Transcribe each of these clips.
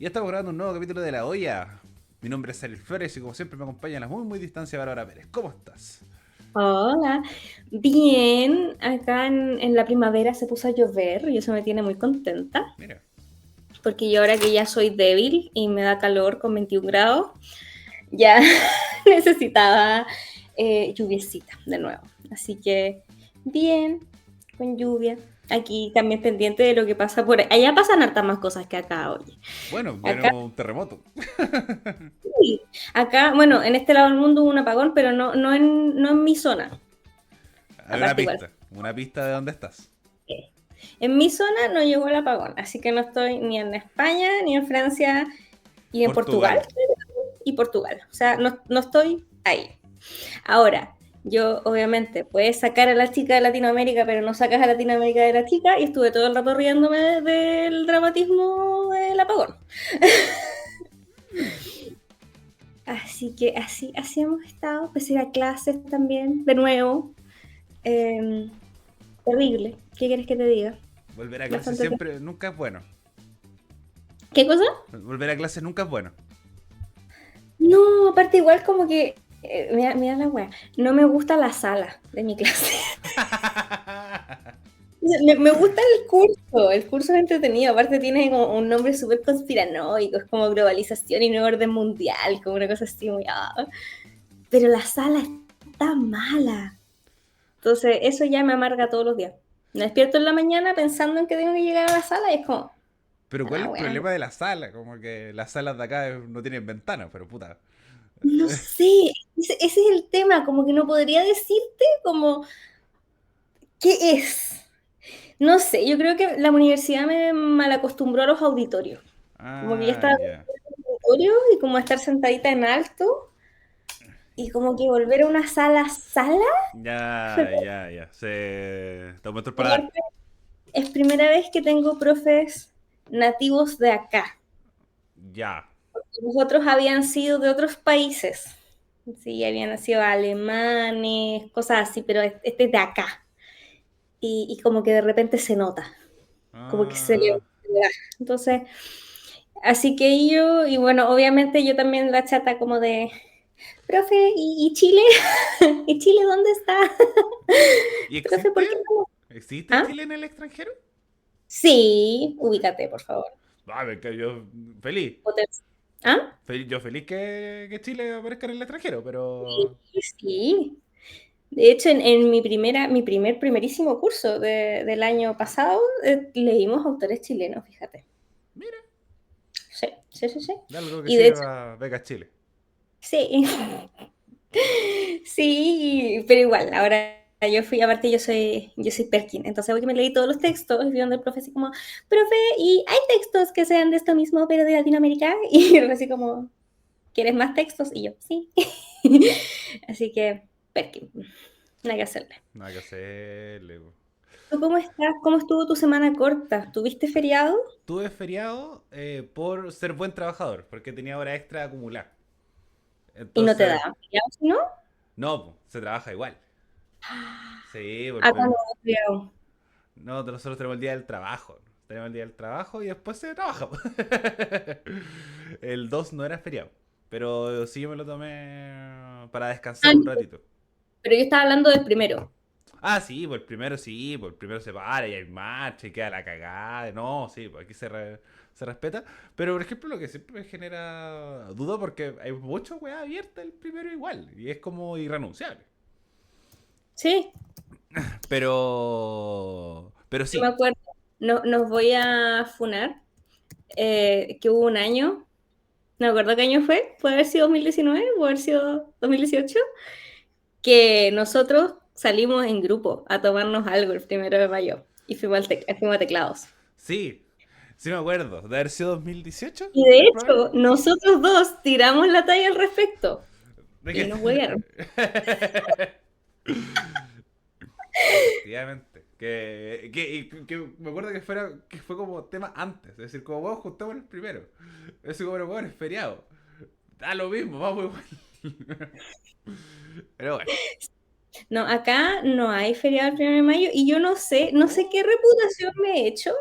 Ya estamos grabando un nuevo capítulo de La Olla. Mi nombre es Ariel Flores y como siempre me acompaña a la muy distancia Bárbara Pérez. ¿Cómo estás? Hola, bien, acá en la primavera se puso a llover y eso me tiene muy contenta, Mira. porque yo ahora que ya soy débil y me da calor con 21 grados, ya necesitaba lluviecita de nuevo. Así que bien, con lluvia. Aquí también pendiente de lo que pasa por ahí. Allá pasan hartas más cosas que acá, oye. Bueno, Acá tenemos un terremoto. sí, acá, bueno, en este lado del mundo hubo un apagón, pero no en mi zona. Hay una Aparte igual. pista. Una pista de dónde estás. En mi zona no llegó el apagón, así que no estoy ni en España, ni en Francia, y en Portugal, Portugal. y Portugal. O sea, no estoy ahí. Ahora, yo obviamente puedes sacar a la chica de Latinoamérica, pero no sacas a Latinoamérica de la chica, y estuve todo el rato riéndome del dramatismo del apagón. Así que así hemos estado, pues ir a clases también, de nuevo. Eh, Terrible. ¿Qué quieres que te diga? Volver a clase Bastante. siempre nunca es bueno. ¿Qué cosa? Volver a clase nunca es bueno. No, aparte igual como que, mira la wea, no me gusta la sala de mi clase. Me gusta el curso es entretenido, aparte tiene como un nombre súper conspiranoico, es como globalización y nuevo orden mundial, como una cosa así muy... Pero la sala está mala, entonces eso ya me amarga todos los días. Me despierto en la mañana pensando en que tengo que llegar a la sala y es como, Pero a ¿cuál es la el wea, problema de la sala? Como que las salas de acá no tienen ventanas, pero puta. no sé, ese es el tema, como que no podría decirte como, ¿qué es? No sé, yo creo que la universidad me malacostumbró a los auditorios. Como que ya Ah, estaba en ya. el auditorio y como estar sentadita en alto y como que volver a una sala. Ya, ya, ya. Te aumentó el paladar. Aparte, es primera vez que tengo profes nativos de acá. Ya. Los otros habían sido de otros países. Sí, habían sido alemanes, cosas así, pero este es de acá. Y como que de repente se nota, como que Ah. se le va. Entonces, así que yo, y bueno, obviamente yo también la chata como de, profe, ¿y Chile? ¿Y Chile dónde está? ¿Y Profe, existe? ¿por qué no? ¿Existe ¿Ah? Chile en el extranjero? Sí, ubícate, por favor. A ver, que yo feliz. ¿Ah? Yo feliz que Chile aparezca en el extranjero, pero... Sí, sí. De hecho, en mi primerísimo curso del año pasado, leímos autores chilenos, fíjate. Mira, Sí, sí, sí, sí. de algo que Y de hecho, sirva Beca Chile. sí, sí, pero igual, ahora yo fui, aparte yo soy Perkin, entonces hoy que me leí todos los textos y vi donde el profe así como, profe, ¿y hay textos que sean de esto mismo, pero de Latinoamérica? Y yo así como, ¿quieres más textos? Y yo, sí. Así que, Perkin, nada que hacerle. Nada que hacerle. Po. ¿Tú cómo estás? ¿Cómo estuvo tu semana corta? ¿Tuviste feriado? Tuve feriado por ser buen trabajador, porque tenía hora extra acumulada. Y no te Entonces, daban feriado, ¿sí, no? no, po, se trabaja igual. Sí, Acá no hubo feriado. no, nosotros tenemos el día del trabajo. Tenemos el día del trabajo y después se trabaja. Po. El 2 no era feriado, pero sí yo me lo tomé para Ah, descansar un no, ratito. pero yo estaba hablando del primero. Ah, sí, por el primero se para y hay marcha y queda la cagada. No, sí, pues aquí se respeta. Pero, por ejemplo, lo que siempre me genera duda porque hay mucho weá abierta el primero igual y es como irrenunciable. Sí, Pero yo me sí. acuerdo. No, nos voy a funar, que hubo un año, no me acuerdo qué año fue, puede haber sido 2019, puede haber sido 2018, que nosotros salimos en grupo a tomarnos algo el 1 de mayo y fuimos a teclados. Sí, sí me acuerdo. De haber sido 2018, Y de es probable. hecho, nosotros dos tiramos la talla al respecto ¿De y qué? nos huevearon. Efectivamente. Que me acuerdo que fue como tema antes. Es decir, como vamos, juntamos el primero. Eso como, bueno, es feriado. Da lo mismo, vamos igual. Pero bueno. No, acá no hay feriado el 1 de mayo y yo no sé qué reputación me he hecho,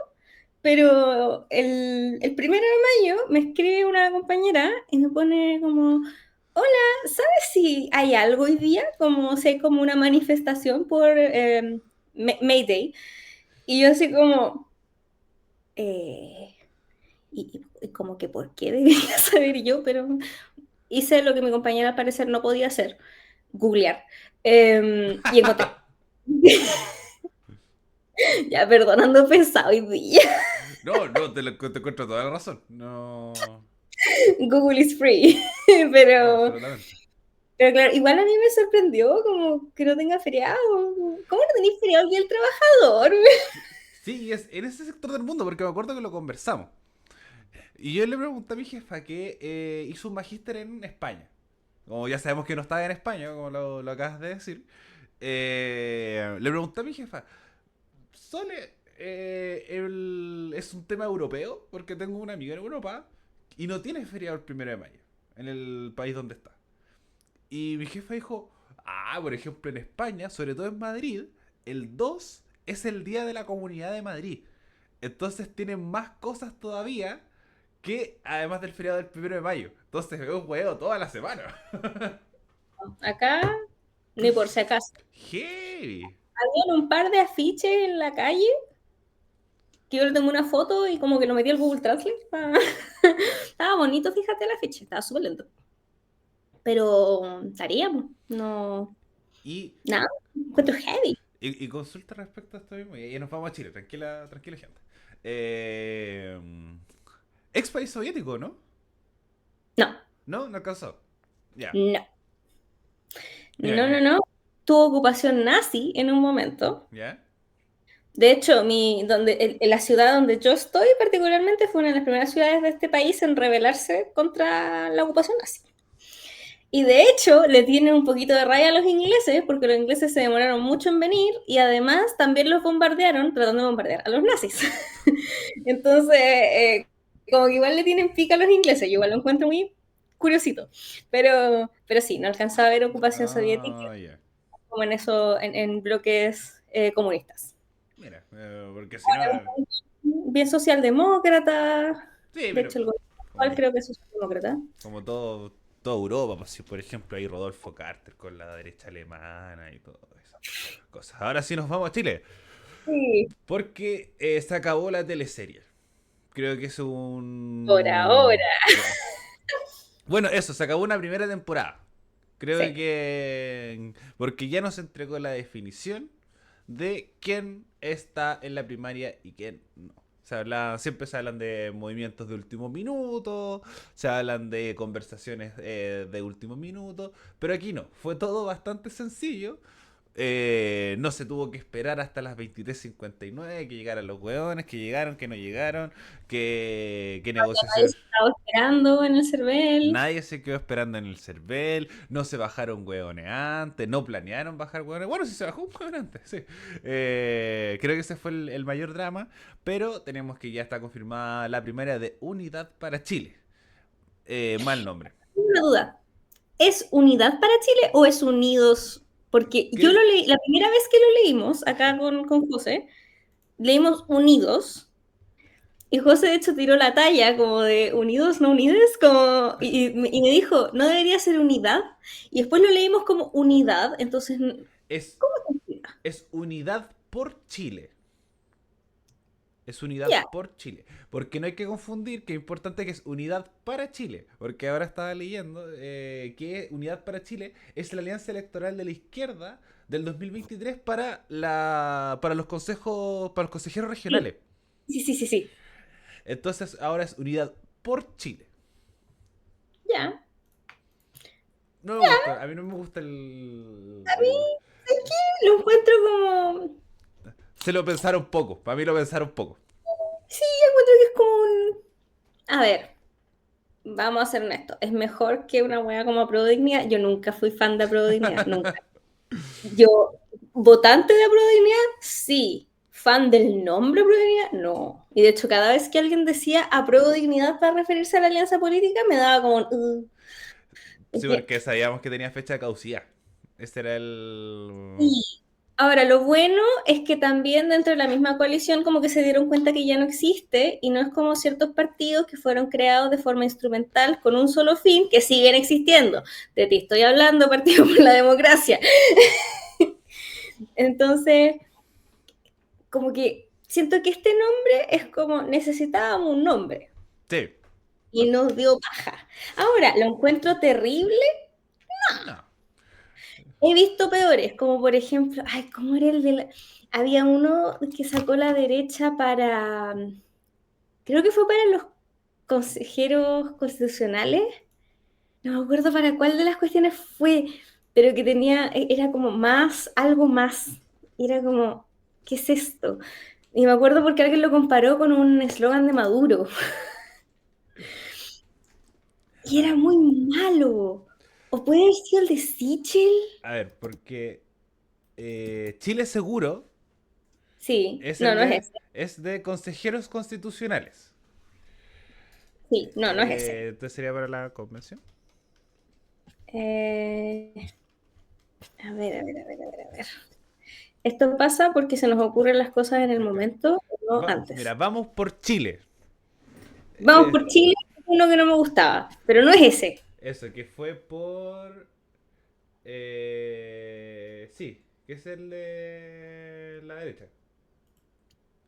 Pero el 1 de mayo me escribe una compañera y me pone como, ¿sabes si hay algo hoy día? Como si hay como una manifestación por May Day. Y yo así como, eh, y como que ¿por qué debería saber yo? Pero hice lo que mi compañera al parecer no podía hacer, googlear. Y encontré. Ya, perdonando pesado hoy día. No, no, te encuentro toda la razón. No, Google is free. no, Pero, absolutamente. pero claro, igual a mí me sorprendió como que no tenga feriado. ¿Cómo no tenéis feriado el Día del Trabajador? Sí, es en ese sector del mundo, porque me acuerdo que lo conversamos. Y yo le pregunté a mi jefa que hizo un magíster en España. Como ya sabemos que no estaba en España, como lo acabas de decir. Le pregunté a mi jefa, Sole, es un tema europeo, porque tengo una amiga en Europa y no tiene feriado el 1 de mayo en el país donde está. Y mi jefa dijo, por ejemplo en España, sobre todo en Madrid, el 2 es el día de la Comunidad de Madrid. Entonces tienen más cosas todavía que además del feriado del 1 de mayo. Entonces veo un huevo toda la semana. Acá, ni por si acaso. Heavy. Había un par de afiches en la calle que yo le tengo una foto y como que lo metí al Google Translate. Estaba bonito, fíjate el afiche, estaba súper lento. Pero estaríamos, no, Y, nada, encuentro heavy. y consulta respecto a esto mismo. Y nos vamos a Chile, tranquila, tranquila gente. Ex país soviético, ¿no? No, No, no alcanzó. Ya. no, Dime, no, no, dime. no. Tuvo ocupación nazi en un momento. ¿Ya? De hecho, en la ciudad donde yo estoy particularmente fue una de las primeras ciudades de este país en rebelarse contra la ocupación nazi. Y de hecho, le tienen un poquito de raya a los ingleses, porque los ingleses se demoraron mucho en venir y además también los bombardearon, tratando de bombardear a los nazis. Entonces, como que igual le tienen pica a los ingleses, yo igual lo encuentro muy curiosito. Pero sí, no alcanzaba a ver ocupación soviética Ah, ya. como en eso, en bloques comunistas. Mira, porque si no. Bien socialdemócrata, Sí, de pero hecho el gobierno actual como, creo que es socialdemócrata. como todo, toda Europa, pues, si por ejemplo hay Rodolfo Carter con la derecha alemana y todo eso. Cosas. Ahora sí nos vamos a Chile. Sí, Porque se acabó la teleserie. Creo que es por ahora. un... Bueno, eso, se acabó una primera temporada. Creo Sí. que... Porque ya nos entregó la definición de quién está en la primaria y quién no. Siempre se hablan de movimientos de último minuto, se hablan de conversaciones de último minuto, pero aquí no, fue todo bastante sencillo. No se tuvo que esperar hasta las 23:59 que llegaran los hueones, que llegaron, que no llegaron, que Ahí negociación. se estaba esperando en el CERVEL. Nadie se quedó esperando en el CERVEL, no se bajaron hueones antes, no planearon bajar hueones. Bueno, sí se bajó un hueón antes, sí. Creo que ese fue el mayor drama, pero tenemos que ya está confirmada la primera de Unidad para Chile. Mal nombre. Una duda. ¿Es Unidad para Chile o es Unidos? Porque yo lo ¿Qué? leí, la primera vez que lo leímos acá con José, leímos Unidos. Y José de hecho tiró la talla como de unidos, no unides, como, y me dijo, no debería ser unidad. Y después lo leímos como unidad, entonces, Es, ¿cómo se entiende? es Unidad por Chile. Es unidad Ya, por Chile. Porque no hay que confundir que es importante que es unidad para Chile. Porque ahora estaba leyendo que unidad para Chile es la alianza electoral de la izquierda del 2023 para los consejos, para los consejeros sí, regionales. sí, sí, sí, sí. Entonces ahora es unidad por Chile. Ya. No me gusta, a mí no me gusta el, A mí, ¿sabes qué? Lo encuentro como, se lo pensaron poco, para mí lo pensaron poco. sí, encuentro que es como un, a ver, vamos a ser honestos, es mejor que una wea como Prodignidad. Yo nunca fui fan de Prodignidad, nunca. Yo, votante de Prodignidad, sí. Fan del nombre Prodignidad, no. Y de hecho, cada vez que alguien decía apruebo dignidad para referirse a la alianza política, me daba como Sí, porque, porque sabíamos que tenía fecha de caducidad. Ese era el... sí. Ahora, lo bueno es que también dentro de la misma coalición como que se dieron cuenta que ya no existe y no es como ciertos partidos que fueron creados de forma instrumental con un solo fin que siguen existiendo. De ti estoy hablando, Partido por la Democracia. Entonces, como que siento que este nombre es como necesitábamos un nombre Sí. y nos dio paja. Ahora, lo encuentro terrible. No. He visto peores, como por ejemplo, ay, ¿cómo era el de la... Había uno que sacó la derecha para, creo que fue para los consejeros constitucionales, no me acuerdo para cuál de las cuestiones fue, pero que tenía, era como más, algo más, era como, ¿qué es esto? Y me acuerdo porque alguien lo comparó con un eslogan de Maduro, y A era ver, muy malo. ¿O puede haber sido el de Sichel? porque Chile Seguro Sí, es no, el no es de ese. es de consejeros constitucionales. Sí, no, no es ese. Entonces sería para la convención. Eh, a ver, a ver, a ver, a ver, a ver. Esto pasa porque se nos ocurren las cosas en el Espera. momento, no Mira, antes. vamos por Chile. Vamos Eh, por Chile, uno que no me gustaba, pero no es ese. Eso, que fue por... sí, que es el de la derecha.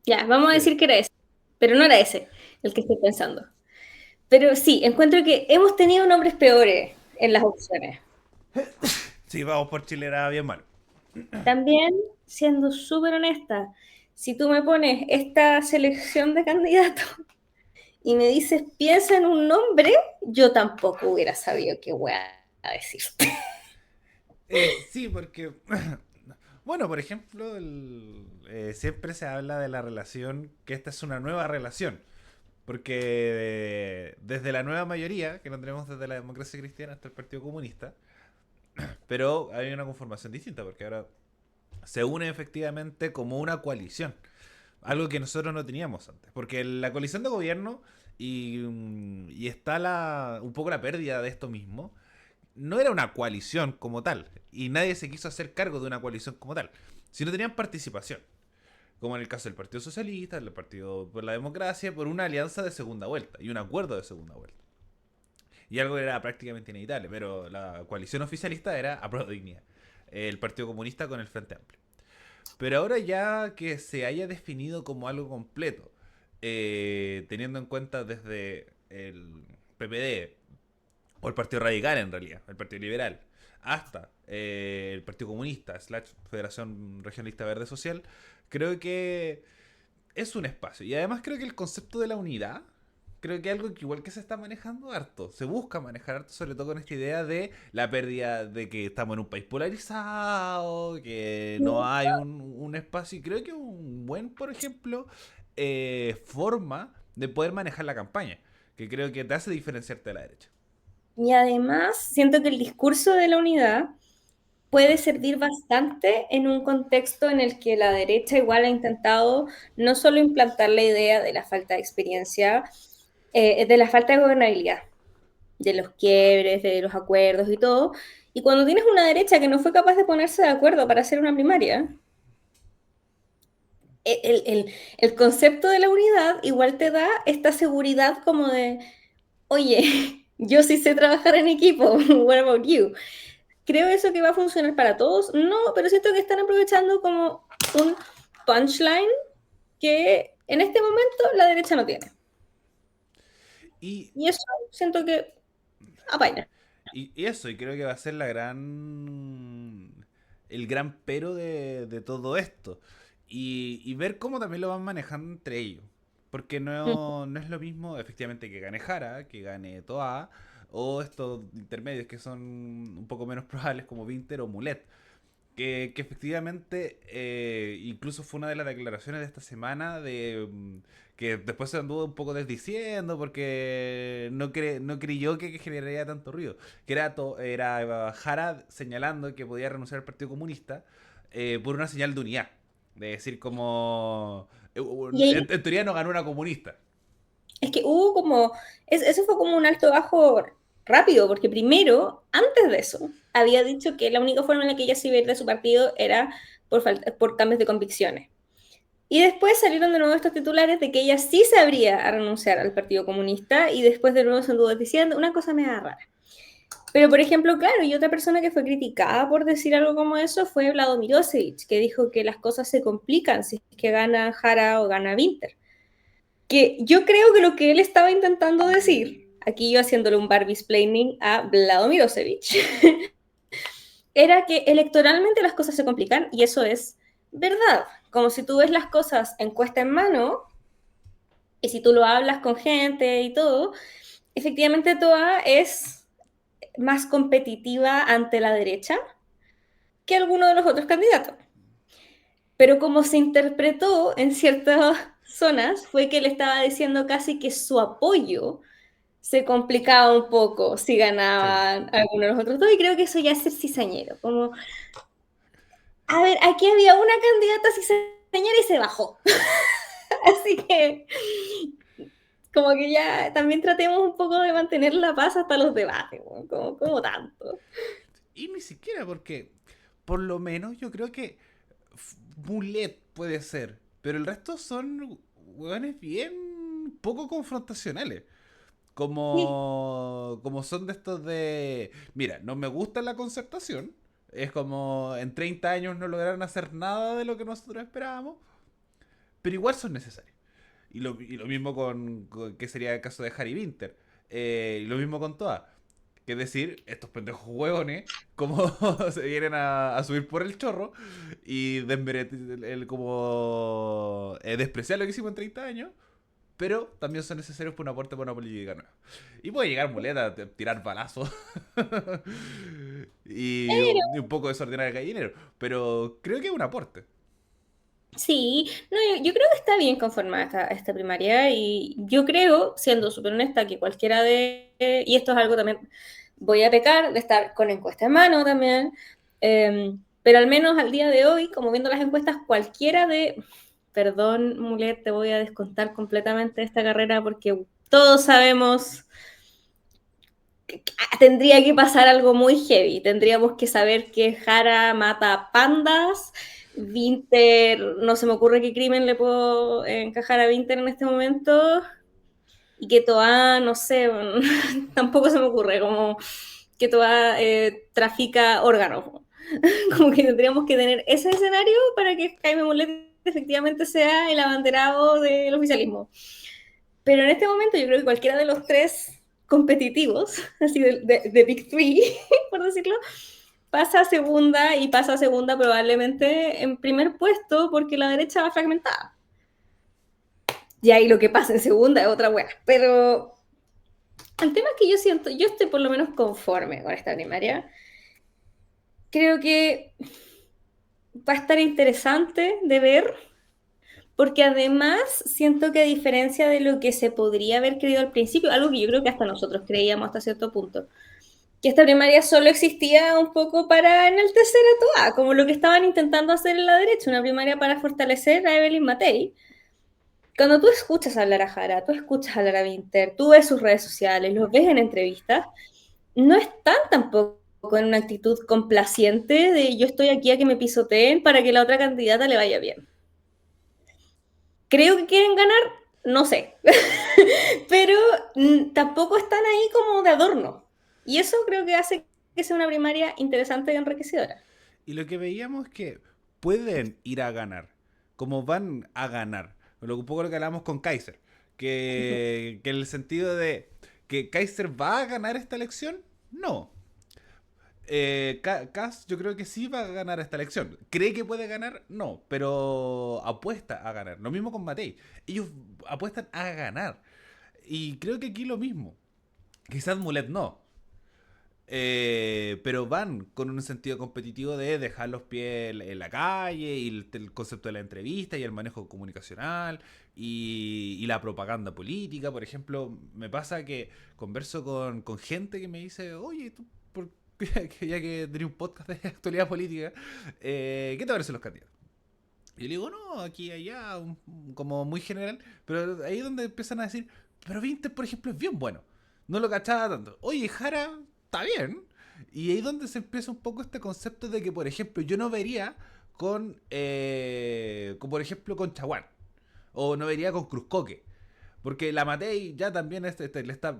Ya, vamos a Sí, decir que era ese, pero no era ese el que estoy pensando. Pero sí, encuentro que hemos tenido nombres peores en las opciones. sí, vamos por Chile era bien malo. También, siendo súper honesta, si tú me pones esta selección de candidatos y me dices piensa en un nombre, yo tampoco hubiera sabido qué voy a decir. Sí, porque... Bueno, por ejemplo, siempre se habla de la relación, que esta es una nueva relación. Porque desde la nueva mayoría, que no tenemos desde la democracia cristiana hasta el Partido Comunista, pero hay una conformación distinta, porque ahora se une efectivamente como una coalición. Algo que nosotros no teníamos antes. Porque la coalición de gobierno y está un poco la pérdida de esto mismo, no era una coalición como tal. Y nadie se quiso hacer cargo de una coalición como tal. Sino tenían participación. Como en el caso del Partido Socialista, el Partido por la Democracia, por una alianza de segunda vuelta y un acuerdo de segunda vuelta. Y algo era prácticamente inevitable, pero la coalición oficialista era a prueba de dignidad. El Partido Comunista con el Frente Amplio. Pero ahora ya que se haya definido como algo completo, teniendo en cuenta desde el PPD, o el Partido Radical en realidad, el Partido Liberal, hasta el Partido Comunista, slash Federación Regionalista Verde Social, creo que es un espacio. Y además creo que el concepto de la unidad, creo que es algo que igual que se está manejando harto. Se busca manejar harto, sobre todo con esta idea de la pérdida de que estamos en un país polarizado, que no hay un espacio. Y creo que un buen, por ejemplo, forma de poder manejar la campaña, que creo que te hace diferenciarte de la derecha. Y además, siento que el discurso de la unidad puede servir bastante en un contexto en el que la derecha igual ha intentado no solo implantar la idea de la falta de experiencia, de la falta de gobernabilidad, de los quiebres, de los acuerdos y todo. Y cuando tienes una derecha que no fue capaz de ponerse de acuerdo para hacer una primaria, el concepto de la unidad igual te da esta seguridad como de, oye, yo sí sé trabajar en equipo, what about you? ¿Creo eso que va a funcionar para todos? No, pero siento que están aprovechando como un punchline que en este momento la derecha no tiene. Y, Y eso siento que apaña. y eso, y creo que va a ser el gran pero de todo esto. Y ver cómo también lo van manejando entre ellos. Porque no es lo mismo, efectivamente, que gane Jara, que gane Toa, o estos intermedios que son un poco menos probables como Vinter o Mulet. Que efectivamente, incluso fue una de las declaraciones de esta semana que después se anduvo un poco desdiciendo porque no creyó que generaría tanto ruido. Que era Jara señalando que podía renunciar al Partido Comunista por una señal de unidad. De decir como... Y ahí, en teoría no ganó una comunista. es que hubo como, eso fue como un alto bajo rápido, porque primero, antes de eso, había dicho que la única forma en la que ella se iba a ir de su partido era por cambios de convicciones. Y después salieron de nuevo estos titulares de que ella sí sabría a renunciar al Partido Comunista y después de nuevo se anduvo diciendo una cosa media rara. Pero, por ejemplo, claro, y otra persona que fue criticada por decir algo como eso fue Vlado Mirosevic, que dijo que las cosas se complican si es que gana Jara o gana Winter. Que yo creo que lo que él estaba intentando decir, aquí yo haciéndole un Barbie-splaining a Vlado Mirosevic, era que electoralmente las cosas se complican y eso es verdad. Como si tú ves las cosas encuesta en mano y si tú lo hablas con gente y todo, efectivamente toda es más competitiva ante la derecha que alguno de los otros candidatos. Pero como se interpretó en ciertas zonas, fue que él estaba diciendo casi que su apoyo se complicaba un poco si Sí. ganaban alguno de los otros dos, y creo que eso ya es ser cizañero. Como, a ver, aquí había una candidata cizañera y se bajó. Así que, como que ya también tratemos un poco de mantener la paz hasta los debates, como tanto. Y ni siquiera porque, por lo menos, yo creo que Mulet puede ser, pero el resto son hueones bien poco confrontacionales. Sí, Como son de estos de... Mira, no me gusta la concertación. Es como en 30 años no lograron hacer nada de lo que nosotros esperábamos, pero igual son necesarios. Y lo mismo que sería el caso de Harry Winter. Y lo mismo con Toa. Que es decir, estos pendejos hueones, como se vienen a subir por el chorro y como despreciar lo que hicimos en 30 años, pero también son necesarios por un aporte para una política nueva. Y puede llegar Muleta a tirar balazos y un poco desordenar el gallinero, pero creo que es un aporte. sí, no, yo creo que está bien conformada esta primaria y yo creo, siendo súper honesta, que cualquiera y esto es algo también, voy a pecar de estar con encuesta en mano también, pero al menos al día de hoy, como viendo las encuestas, perdón, Mulet, te voy a descontar completamente esta carrera porque todos sabemos que tendría que pasar algo muy heavy. Tendríamos que saber que Jara mata pandas. Winter, no se me ocurre qué crimen le puedo encajar a Winter en este momento. Y que Toa, no sé, tampoco se me ocurre, como que Toa trafica órganos. Como que tendríamos que tener ese escenario para que Jaime Mulet efectivamente sea el abanderado del oficialismo. Pero en este momento yo creo que cualquiera de los tres competitivos, así de Big Three, por decirlo, pasa a segunda y pasa a segunda probablemente en primer puesto porque la derecha va fragmentada. Y ahí lo que pasa en segunda es otra buena. Pero el tema es que yo siento, yo estoy por lo menos conforme con esta primaria. Creo que va a estar interesante de ver porque además siento que a diferencia de lo que se podría haber creído al principio, algo que yo creo que hasta nosotros creíamos hasta cierto punto, que esta primaria solo existía un poco para enaltecer a Toa, como lo que estaban intentando hacer en la derecha, una primaria para fortalecer a Evelyn Matei. Cuando tú escuchas hablar a Jara, tú escuchas hablar a Winter, tú ves sus redes sociales, los ves en entrevistas, no están tampoco en una actitud complaciente de yo estoy aquí a que me pisoteen para que la otra candidata le vaya bien. Creo que quieren ganar, no sé, pero tampoco están ahí como de adorno. Y eso creo que hace que sea una primaria interesante y enriquecedora. Y lo que veíamos es que pueden ir a ganar, como van a ganar. Un poco lo que hablamos con Kaiser, que en el sentido de que Kaiser va a ganar esta elección, no. Kass yo creo que sí va a ganar esta elección. ¿Cree que puede ganar? No, pero apuesta a ganar. Lo mismo con Matei. Ellos apuestan a ganar. Y creo que aquí lo mismo. Quizás Mulet no. Pero van con un sentido competitivo de dejar los pies en la calle y el concepto de la entrevista y el manejo comunicacional y la propaganda política. Por ejemplo, me pasa que converso con gente que me dice, oye, tú, ya que tenés un podcast de actualidad política, ¿qué te parecen los candidatos? Y yo le digo, no, aquí, allá, como muy general, pero ahí es donde empiezan a decir, pero Vinter, por ejemplo, es bien bueno. No lo cachaba tanto. Oye, Jara, está bien. Y ahí donde se empieza un poco este concepto de que, por ejemplo, yo no vería con por ejemplo, con Chaguán. O no vería con Cruzcoque. Porque la Matei ya también le está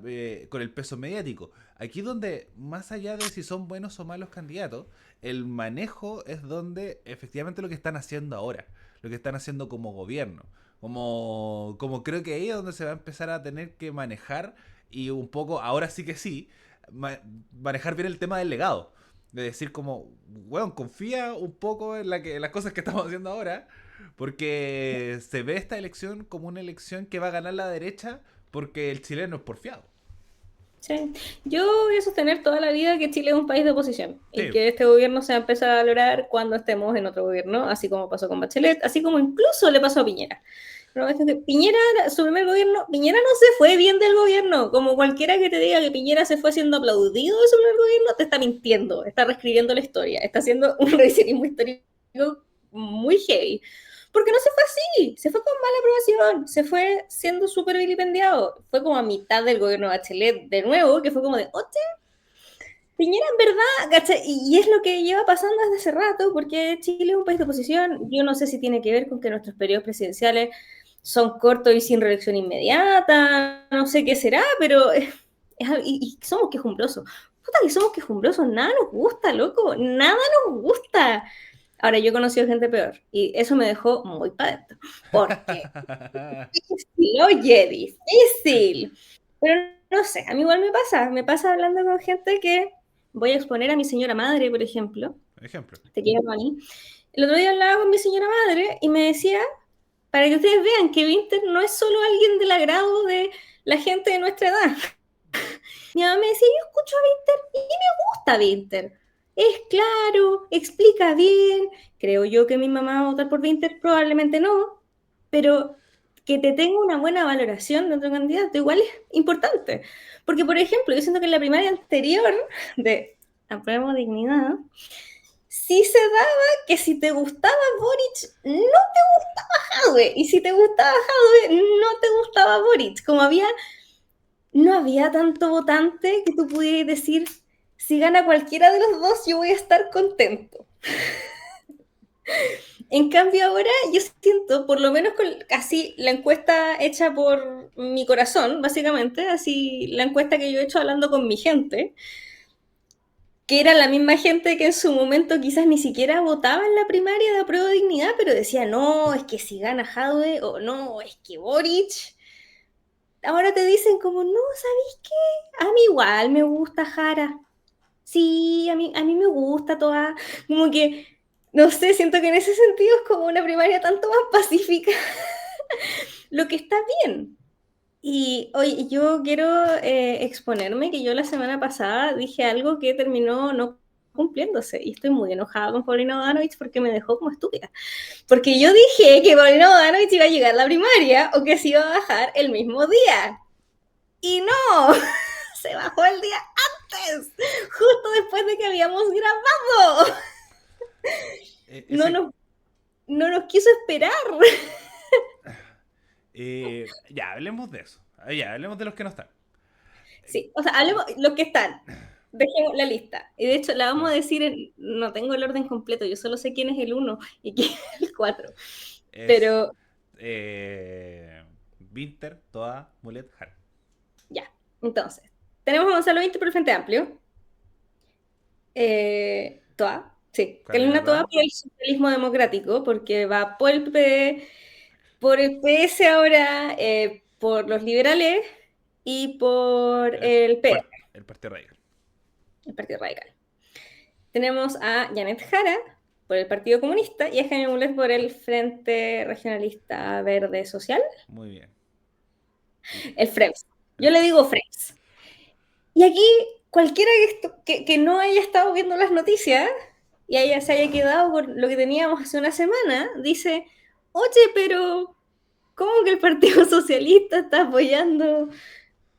con el peso mediático. Aquí donde, más allá de si son buenos o malos candidatos, el manejo es donde efectivamente lo que están haciendo ahora. Lo que están haciendo como gobierno. Como creo que ahí es donde se va a empezar a tener que manejar y un poco, ahora sí que sí, ma- manejar bien el tema del legado. De decir como, weón, confía un poco en las cosas que estamos haciendo ahora porque se ve esta elección como una elección que va a ganar la derecha porque el chileno es porfiado. Sí. Yo voy a sostener toda la vida que Chile es un país de oposición y Sí, que este gobierno se va a empezar a valorar cuando estemos en otro gobierno, así como pasó con Bachelet, así como incluso le pasó a Piñera. Pero Piñera, su primer gobierno, Piñera no se fue bien del gobierno. Como cualquiera que te diga que Piñera se fue siendo aplaudido de su primer gobierno, te está mintiendo, está reescribiendo la historia, está haciendo un revisionismo histórico muy heavy. Porque no se fue así, se fue con mala aprobación, se fue siendo súper vilipendiado. Fue como a mitad del gobierno de Bachelet de nuevo, que fue como de, oye, Piñera en verdad, ¿cachai? Y es lo que lleva pasando desde hace rato, porque Chile es un país de oposición. Yo no sé si tiene que ver con que nuestros periodos presidenciales son cortos y sin reelección inmediata, no sé qué será, pero y somos quejumbrosos. Puta que somos quejumbrosos, nada nos gusta, loco, nada nos gusta. Ahora, yo he conocido gente peor y eso me dejó muy para adentro. Porque difícil, oye, difícil. Pero no sé, a mí igual me pasa hablando con gente que voy a exponer a mi señora madre, por ejemplo, ejemplo. te quiero, Mani. El otro día hablaba con mi señora madre y me decía, para que ustedes vean que Winter no es solo alguien del agrado de la gente de nuestra edad. Mi mamá me decía, yo escucho a Winter y me gusta Winter. Es claro, explica bien. Creo yo que mi mamá va a votar por Winter, probablemente no, pero que te tenga una buena valoración de otro candidato igual es importante. Porque, por ejemplo, yo siento que en la primaria anterior de Apruebo Dignidad, sí se daba que si te gustaba Boric, no te gustaba Jadwe. Y si te gustaba Jadwe, no te gustaba Boric. Como había no había tanto votante que tú pudieras decir, si gana cualquiera de los dos, yo voy a estar contento. En cambio ahora yo siento, por lo menos con así la encuesta hecha por mi corazón, básicamente, así la encuesta que yo he hecho hablando con mi gente, que era la misma gente que en su momento quizás ni siquiera votaba en la primaria de Apruebo Dignidad, pero decía, no, es que si gana Jadwe, o no, es que Boric, ahora te dicen como, no, ¿sabéis qué? A mí igual me gusta Jara. Sí, a mí me gusta toda, como que, no sé, siento que en ese sentido es como una primaria tanto más pacífica, lo que está bien. Y hoy yo quiero exponerme que yo la semana pasada dije algo que terminó no cumpliéndose y estoy muy enojada con Paulina Bodanovich porque me dejó como estúpida. Porque yo dije que Paulina Bodanovich iba a llegar a la primaria o que se iba a bajar el mismo día. Y no, se bajó el día antes, justo después de que habíamos grabado. No Ese, nos, no nos quiso esperar. ya, hablemos de eso. Ya, hablemos de los que no están. Sí, o sea, hablemos los que están. Dejemos la lista. Y de hecho, la vamos a Ya. decir, no tengo el orden completo, yo solo sé quién es el uno y quién es el 4. Es Pero Winter, Toa, Mulet, Jara. ya, entonces, tenemos a Gonzalo Vinto por el Frente Amplio. Toa, sí, Carolina Carolina Toa Toa. por el socialismo democrático, porque va por el PP, por el PS ahora, por los liberales y por El, el PR, el Partido Radical. el Partido Radical. Tenemos a Janet Jara por el Partido Comunista y a Jaime Mulet por el Frente Regionalista Verde Social, Muy bien. Y el FREMS. Yo el, le digo FREMS. Y aquí cualquiera que no haya estado viendo las noticias y se haya quedado con lo que teníamos hace una semana, dice, oye, pero ¿cómo que el Partido Socialista está apoyando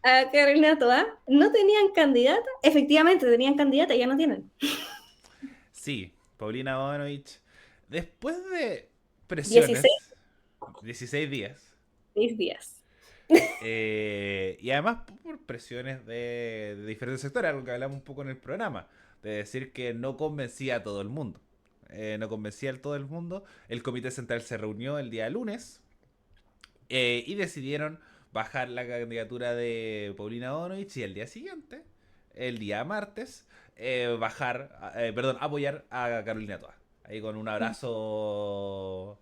a Carolina Toa? ¿No tenían candidata? Efectivamente, tenían candidata, ya no tienen. sí, Paulina Bodanovich. Después de 16 presiones, 16 días, días. Y además por presiones de diferentes sectores, algo que hablamos un poco en el programa, de decir que no convencía a todo el mundo. No convencía a todo el mundo. El Comité Central se reunió el día lunes y decidieron bajar la candidatura de Paulina Donovich y el día siguiente, el día martes, apoyar a Carolina Toa. Ahí con un abrazo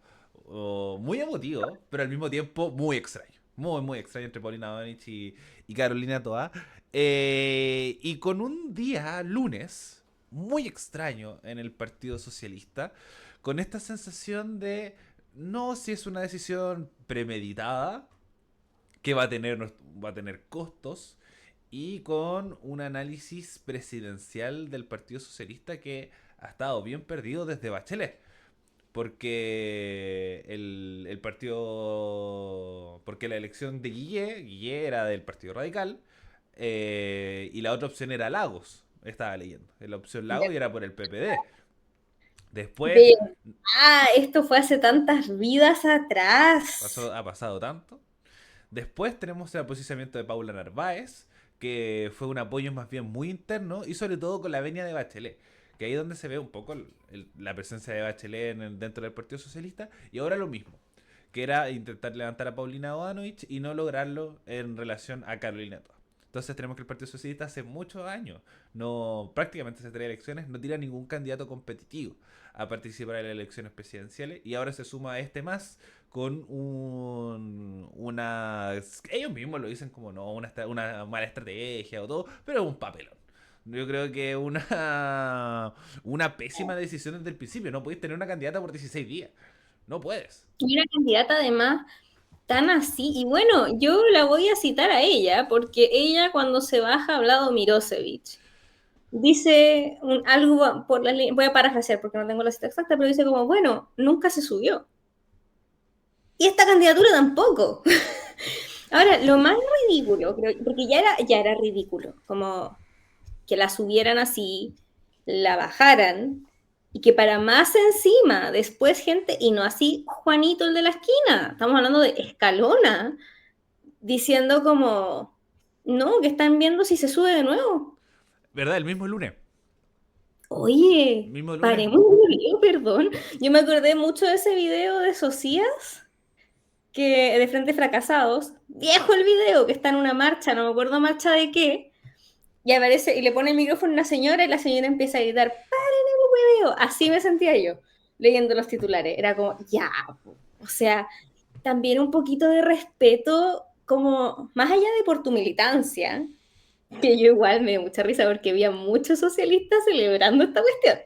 muy emotivo, pero al mismo tiempo muy extraño. Muy, muy extraño entre Paulina Donovich y Carolina Toa. Y con un día, lunes, muy extraño en el Partido Socialista, con esta sensación de no si es una decisión premeditada, que va a tener costos, y con un análisis presidencial del Partido Socialista que ha estado bien perdido desde Bachelet. Porque el partido. Porque la elección de Guillé era del Partido Radical, y la otra opción era Lagos. Estaba leyendo. La opción Lagos y era por el PPD. Después De, esto fue hace tantas vidas atrás. ha pasado tanto. Después tenemos el posicionamiento de Paula Narváez, que fue un apoyo más bien muy interno y sobre todo con la venia de Bachelet. Que ahí es donde se ve un poco la presencia de Bachelet dentro del Partido Socialista. Y ahora lo mismo, que era intentar levantar a Paulina Bodanovich y no lograrlo en relación a Carolina Toa. Entonces tenemos que el Partido Socialista hace muchos años, no prácticamente hace 3 elecciones, no tira ningún candidato competitivo a participar en las elecciones presidenciales y ahora se suma a este más con una... Ellos mismos lo dicen como no, una mala estrategia o todo, pero es un papelón. Yo creo que una pésima decisión desde el principio. No podéis tener una candidata por 16 días. No puedes. Y una candidata además tan así, y bueno, yo la voy a citar a ella, porque ella cuando se baja ha hablado Mirosevic. Dice algo, voy a parafrasear porque no tengo la cita exacta, pero dice como, bueno, nunca se subió. Y esta candidatura tampoco. Ahora, lo más ridículo, porque ya era ridículo, como que la subieran así, la bajaran, y que para más encima, después gente, y no así Juanito el de la esquina, estamos hablando de Escalona, diciendo como, no, que están viendo si se sube de nuevo. ¿Verdad? El mismo lunes. El Oye, mismo lunes. paremos un video, perdón. Yo me acordé mucho de ese video de Socias, que de Frente Fracasados, viejo el video, que está en una marcha, no me acuerdo marcha de qué, y aparece, y le pone el micrófono a una señora, y la señora empieza a gritar, ¡paren el video! Así me sentía yo, leyendo los titulares. Era como, ya, o sea, también un poquito de respeto, como, más allá de por tu militancia, que yo igual me dio mucha risa porque había muchos socialistas celebrando esta cuestión.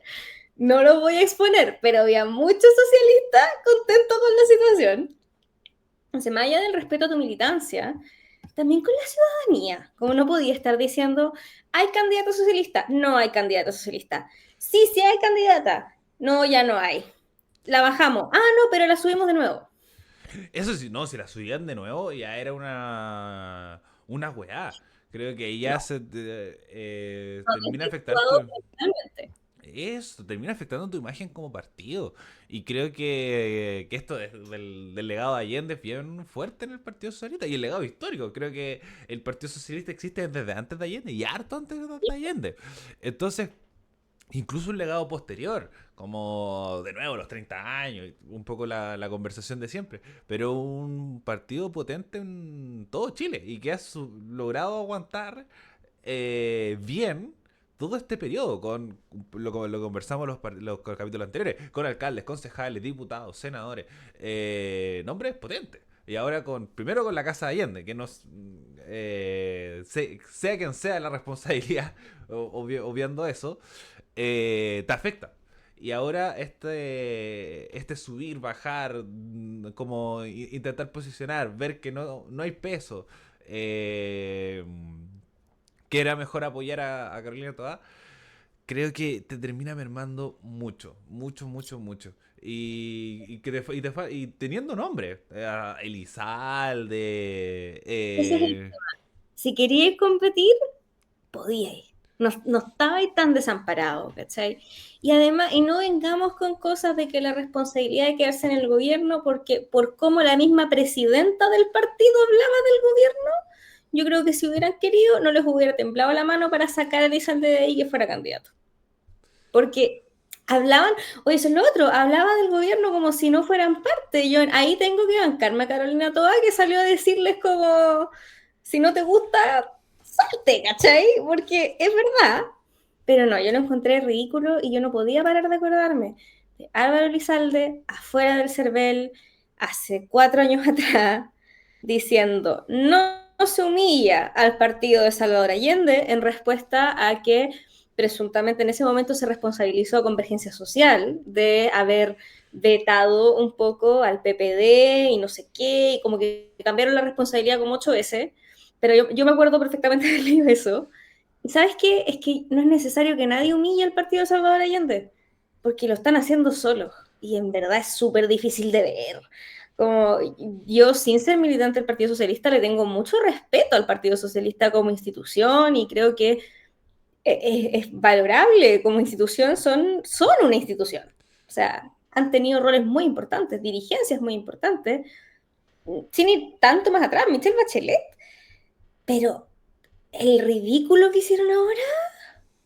No lo voy a exponer, pero había muchos socialistas contentos con la situación. Entonces, más allá del respeto a tu militancia, también con la ciudadanía. Como no podía estar diciendo, ¿hay candidato socialista? No hay candidato socialista. Sí, sí hay candidata. No, ya no hay. La bajamos. Ah, no, pero la subimos de nuevo. Eso sí, no, si la subían de nuevo ya era una weá. Creo que ya No, termina afectar desvirtuado totalmente. eso, termina afectando tu imagen como partido. Y creo que esto del legado de Allende es bien fuerte en el Partido Socialista y el legado histórico. Creo que el Partido Socialista existe desde antes de Allende y harto antes de Allende. Entonces, incluso un legado posterior, como de nuevo los 30 años, un poco la conversación de siempre, pero un partido potente en todo Chile y que ha logrado aguantar bien todo este periodo, con lo conversamos los capítulos anteriores, con alcaldes, concejales, diputados, senadores, nombres potentes. Y ahora primero con la Casa de Allende, que sea quien sea la responsabilidad, obviando eso, te afecta. Y ahora este subir, bajar, como intentar posicionar, ver que no hay peso, eh, que era mejor apoyar a Carolina Toa, creo que te termina mermando mucho, mucho, mucho, mucho. Y teniendo nombre, Elizalde, Ese es el, si queríais competir, podíais. No estaba ahí tan desamparado, ¿cachai? Y además, y no vengamos con cosas de que la responsabilidad de quedarse en el gobierno, porque por cómo la misma presidenta del partido hablaba del gobierno, yo creo que si hubieran querido, no les hubiera temblado la mano para sacar a Elizalde de ahí y que fuera candidato. Porque hablaban, oye, eso es lo otro, hablaba del gobierno como si no fueran parte. Yo ahí tengo que bancarme a Carolina Toa, que salió a decirles como, si no te gusta, salte, ¿cachai? Porque es verdad. Pero no, yo lo encontré ridículo y yo no podía parar de acordarme de Álvaro Elizalde afuera del CERVEL hace 4 años atrás diciendo no se humilla al partido de Salvador Allende en respuesta a que presuntamente en ese momento se responsabilizó a Convergencia Social de haber vetado un poco al PPD y no sé qué, y como que cambiaron la responsabilidad como 8 veces, pero yo me acuerdo perfectamente de haber leído eso. ¿Y sabes qué? Es que no es necesario que nadie humille al partido de Salvador Allende, porque lo están haciendo solos, y en verdad es súper difícil de ver. Como yo, sin ser militante del Partido Socialista, le tengo mucho respeto al Partido Socialista como institución y creo que es valorable como institución, son una institución. O sea, han tenido roles muy importantes, dirigencias muy importantes, sin ir tanto más atrás, Michelle Bachelet, pero el ridículo que hicieron ahora,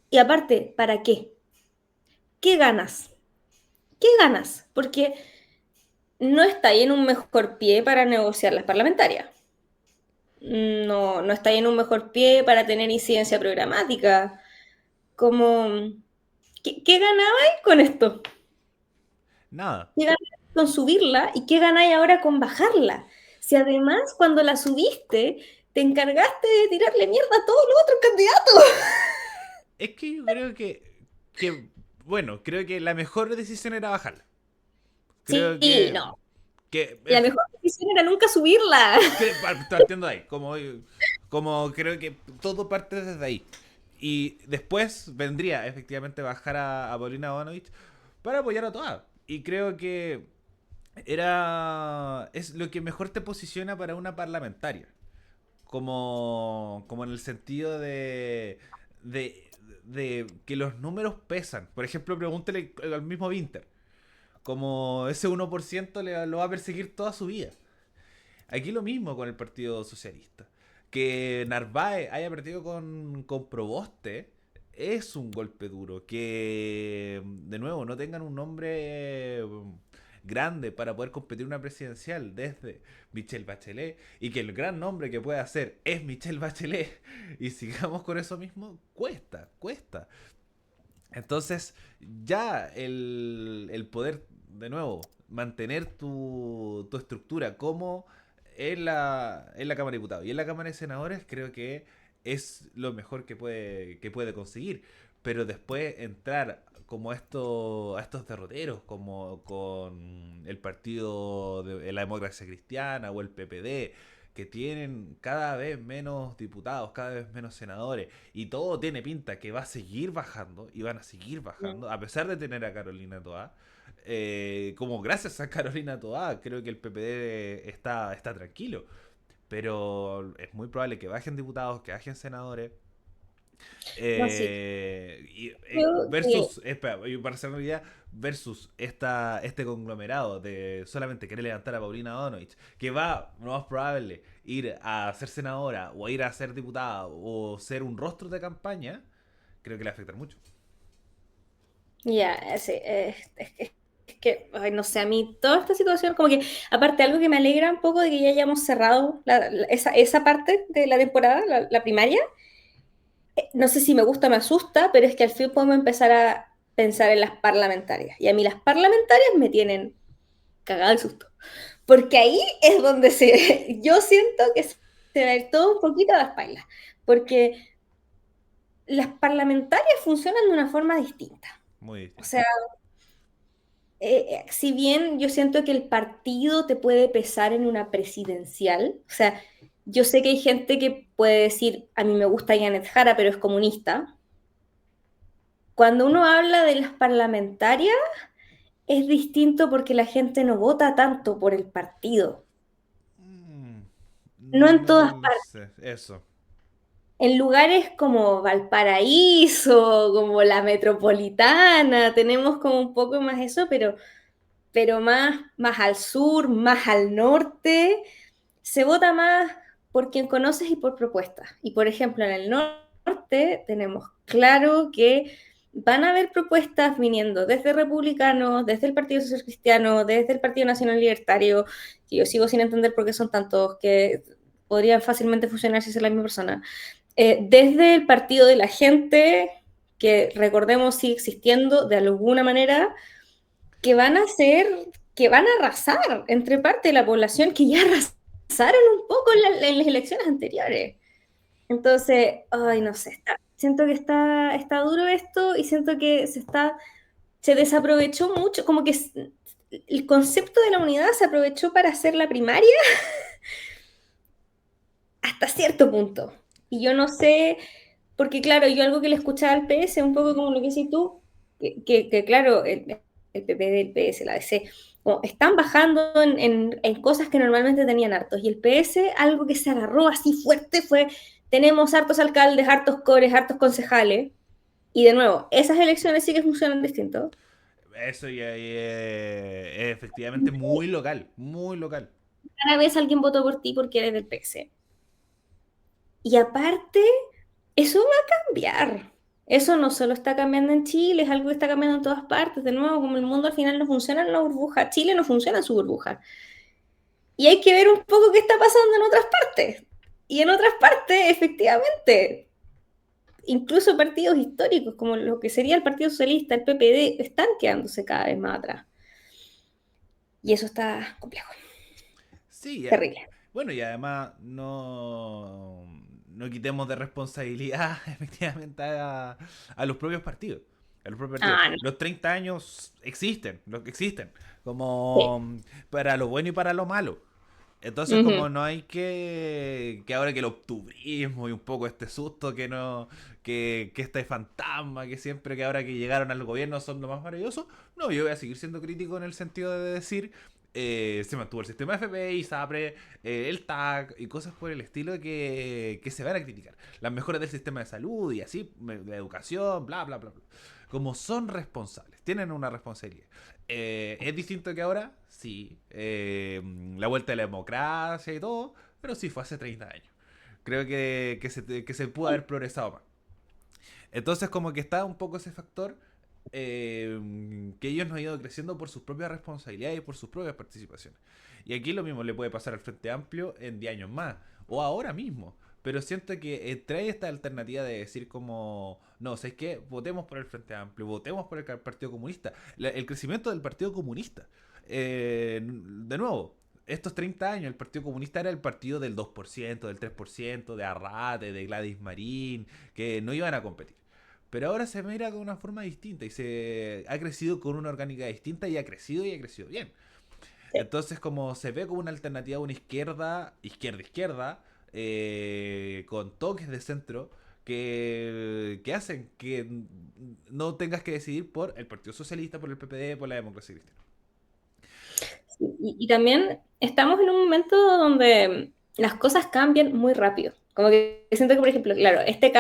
y aparte, ¿para qué? ¿Qué ganas? ¿Qué ganas? Porque no está ahí en un mejor pie para negociar las parlamentarias. No está ahí en un mejor pie para tener incidencia programática. Como, ¿qué ganabais con esto? Nada. ¿Qué ganáis con subirla y qué ganáis ahora con bajarla? Si además cuando la subiste te encargaste de tirarle mierda a todos los otros candidatos. Es que yo creo que, bueno, creo que la mejor decisión era bajarla. Creo Sí, no. que La mejor decisión era nunca subirla. partiendo de ahí, como creo que todo parte desde ahí. Y después vendría efectivamente bajar a Paulina Bonovich para apoyar a todas. Y creo que es lo que mejor te posiciona para una parlamentaria. Como en el sentido de, de que los números pesan. Por ejemplo, pregúntele al mismo Winter. Como ese 1% lo va a perseguir toda su vida. Aquí lo mismo con el Partido Socialista. Que Narváez haya perdido con Proboste es un golpe duro. Que, de nuevo, no tengan un nombre grande para poder competir una presidencial desde Michelle Bachelet y que el gran nombre que puede hacer es Michelle Bachelet y sigamos con eso mismo, cuesta. Entonces, ya el poder, de nuevo, mantener tu estructura como en la Cámara de Diputados y en la Cámara de Senadores, creo que es lo mejor que puede conseguir. Pero después entrar como a estos derroteros, como con el Partido de la Democracia Cristiana o el PPD, que tienen cada vez menos diputados, cada vez menos senadores, y todo tiene pinta que va a seguir bajando, y van a seguir bajando, a pesar de tener a Carolina Toá. Como gracias a Carolina Toá, creo que el PPD está tranquilo. Pero es muy probable que bajen diputados, que bajen senadores. No, sí. Creo que Versus, espera, y para hacer una idea, versus este conglomerado de solamente querer levantar a Paulina Donovich, que va, lo más probable, ir a ser senadora, o a ir a ser diputada, o ser un rostro de campaña, creo que le va a afectar mucho. ya, sí, es que, ay, no sé, a mí toda esta situación, como que, aparte, algo que me alegra un poco de que ya hayamos cerrado esa parte de la temporada, la primaria, no sé si me gusta o me asusta, pero es que al fin podemos empezar a pensar en las parlamentarias. Y a mí las parlamentarias me tienen cagada el susto. Porque ahí es donde yo siento que se va a ir todo un poquito a las pailas. Porque las parlamentarias funcionan de una forma distinta. Muy O distinto. sea, si bien yo siento que el partido te puede pesar en una presidencial, o sea, yo sé que hay gente que puede decir, a mí me gusta Janet Jara, pero es comunista. Cuando uno habla de las parlamentarias, es distinto porque la gente no vota tanto por el partido. Mm, No en no todas lo partes. sé, eso. en lugares como Valparaíso, como la Metropolitana, tenemos como un poco más eso, pero más al sur, más al norte, se vota más por quien conoces y por propuestas. Y por ejemplo, en el norte tenemos claro que van a haber propuestas viniendo desde republicanos, desde el Partido Social Cristiano, desde el Partido Nacional Libertario, que yo sigo sin entender por qué son tantos que podrían fácilmente funcionar si es la misma persona, desde el Partido de la Gente, que recordemos sigue existiendo de alguna manera, que van a ser, que van a arrasar entre parte de la población que ya arrasaron un poco en las elecciones anteriores. Entonces, ay, no sé, siento que está duro esto y siento que se desaprovechó mucho, como que el concepto de la unidad se aprovechó para hacer la primaria hasta cierto punto. Y yo no sé, porque claro, yo algo que le escuchaba al PS, un poco como lo que dices tú, que claro, el PP, el PS, la DC, como están bajando en cosas que normalmente tenían hartos. Y el PS, algo que se agarró así fuerte fue, tenemos hartos alcaldes, hartos cores, hartos concejales. Y de nuevo, esas elecciones sí que funcionan distinto. Eso ya es efectivamente muy local, muy local. Cada vez alguien votó por ti porque eres del PS. Y aparte, eso va a cambiar. Eso no solo está cambiando en Chile, es algo que está cambiando en todas partes. De nuevo, como el mundo al final no funciona en la burbuja, Chile no funciona en su burbuja. Y hay que ver un poco qué está pasando en otras partes. Y en otras partes, efectivamente, incluso partidos históricos, como lo que sería el Partido Socialista, el PPD, están quedándose cada vez más atrás. Y eso está complejo, Sí, terrible. bueno, y además no quitemos de responsabilidad efectivamente a los propios partidos. A los propios partidos. Ah, no. Los 30 años existen, los que existen, como Sí. para lo bueno y para lo malo. Entonces, como Ujú. no hay que ahora que el octubrismo y un poco este susto que no, que este fantasma que siempre que ahora que llegaron al gobierno son lo más maravilloso, no, yo voy a seguir siendo crítico en el sentido de decir, se mantuvo el sistema FPI, SAPRE, el TAC y cosas por el estilo que se van a criticar. Las mejoras del sistema de salud y así, de educación, bla, bla, bla, bla. Como son responsables, tienen una responsabilidad. ¿Es distinto que ahora? Sí. La vuelta de la democracia y todo, pero sí fue hace 30 años. Creo que se pudo haber progresado más. Entonces como que está un poco ese factor que ellos no han ido creciendo por sus propias responsabilidades y por sus propias participaciones. Y aquí lo mismo le puede pasar al Frente Amplio en 10 años más, o ahora mismo. Pero siento que trae esta alternativa de decir como, no, ¿sabes qué? Votemos por el Frente Amplio, votemos por el Partido Comunista. El crecimiento del Partido Comunista. De nuevo, estos 30 años el Partido Comunista era el partido del 2%, del 3%, de Arrate, de Gladys Marín, que no iban a competir. Pero ahora se mira de una forma distinta y se ha crecido con una orgánica distinta y ha crecido bien. Sí. Entonces, como se ve como una alternativa a una izquierda, izquierda, con toques de centro que hacen que no tengas que decidir por el Partido Socialista, por el PPD, por la democracia cristiana. Y también estamos en un momento donde las cosas cambian muy rápido. Como que siento que, por ejemplo, claro, este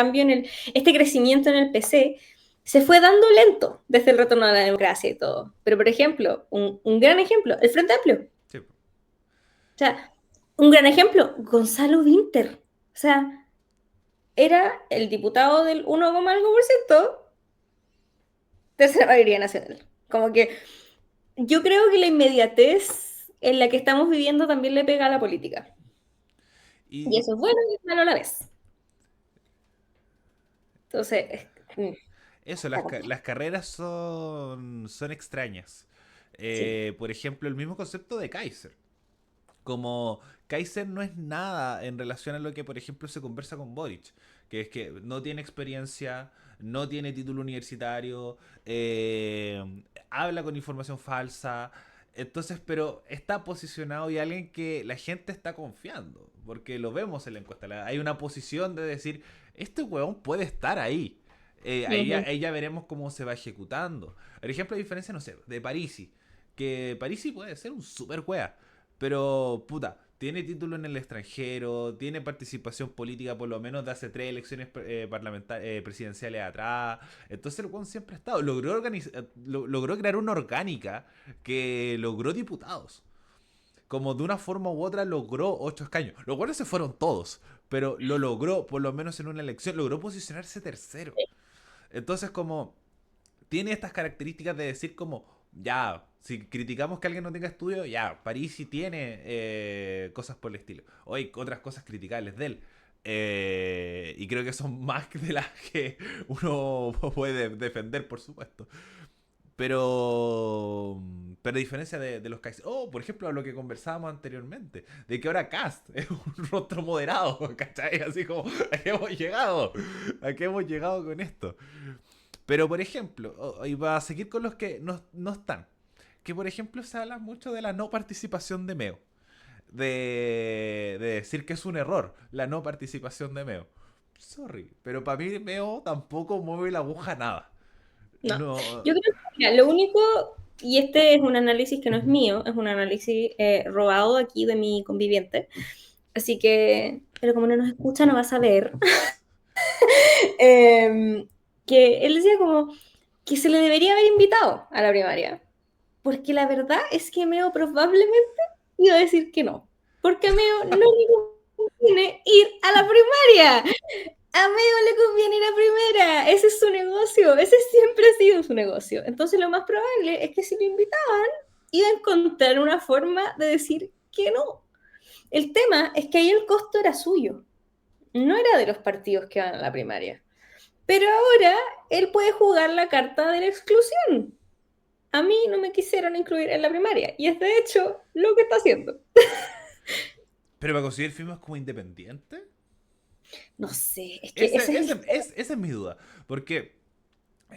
crecimiento en el PC se fue dando lento desde el retorno a la democracia y todo. Pero, por ejemplo, un gran ejemplo, el Frente Amplio. Sí. O sea, un gran ejemplo, Gonzalo Winter. O sea, era el diputado del 1, algo por ciento, tercera mayoría nacional. Como que yo creo que la inmediatez en la que estamos viviendo también le pega a la política. Y Y eso es bueno y es malo a la vez. Entonces, eso, está complejo. las carreras son extrañas. Sí. Por ejemplo, el mismo concepto de Kaiser. Como Kaiser no es nada en relación a lo que, por ejemplo, se conversa con Boric, que es que no tiene experiencia, no tiene título universitario, habla con información falsa, entonces, pero está posicionado y alguien que la gente está confiando, porque lo vemos en la encuesta, hay una posición de decir, este huevón puede estar ahí. Ujú. Ahí ya veremos cómo se va ejecutando. Por ejemplo, a diferencia, no sé, de Parisi, que Parisi puede ser un super wea, pero, puta, tiene título en el extranjero, tiene participación política por lo menos de hace 3 elecciones presidenciales atrás. Entonces el weón siempre ha estado. Logró crear una orgánica que logró diputados. Como de una forma u otra logró 8 escaños. Los cuales se fueron todos, pero lo logró, por lo menos en una elección, logró posicionarse tercero. Entonces como tiene estas características de decir como, ya, si criticamos que alguien no tenga estudio, ya, París sí tiene cosas por el estilo. O hay otras cosas criticables de él. Y creo que son más de las que uno puede defender, por supuesto. Pero a diferencia de los Kaiser. Oh, por ejemplo, lo que conversábamos anteriormente. De que ahora Cast es un rostro moderado. ¿Cachai? Así como, ¿a qué hemos llegado? ¿A qué hemos llegado con esto? Pero, por ejemplo, y va a seguir con los que no están. Que, por ejemplo, se habla mucho de la no participación de Meo. De decir que es un error la no participación de Meo. Sorry, pero para mí Meo tampoco mueve la aguja nada. No, No. yo creo que mira, lo único, y este es un análisis que no es mío, es un análisis robado aquí de mi conviviente, así que, pero como no nos escucha no va a saber, que él decía como que se le debería haber invitado a la primaria, porque la verdad es que Meo probablemente iba a decir que no, porque a Meo no le conviene ir a la primaria. A Meo le conviene ir a primera, ese es su negocio, ese siempre ha sido su negocio. Entonces lo más probable es que si lo invitaban, iba a encontrar una forma de decir que no. El tema es que ahí el costo era suyo, no era de los partidos que van a la primaria. Pero ahora él puede jugar la carta de la exclusión. A mí no me quisieron incluir en la primaria y es de hecho lo que está haciendo. Pero para conseguir firmas como independiente. No sé, es que Ese, ese es ese, el... esa es mi duda. Porque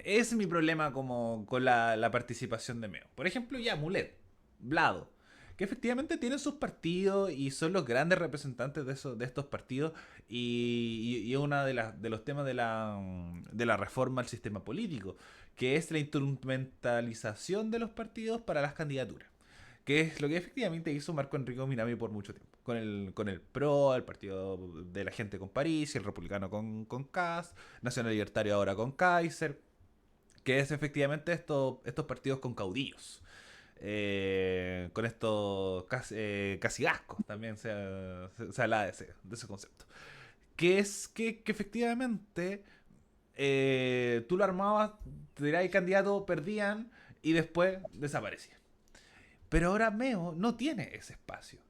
ese es mi problema como con la participación de Meo. Por ejemplo, ya Mulet, Blado, que efectivamente tienen sus partidos y son los grandes representantes de estos partidos y uno de los temas de la reforma al sistema político, que es la instrumentalización de los partidos para las candidaturas. Que es lo que efectivamente hizo Marco Enrico Minami por mucho tiempo. Con el PRO, el partido de la gente con París, y el republicano con Kass, Nacional Libertario ahora con Kaiser, que es efectivamente estos partidos con caudillos. Con estos casigascos también se habla de ese concepto. Que es que efectivamente tú lo armabas, te dirás el candidato, perdían y después desaparecían. Pero ahora Meo no tiene ese espacio.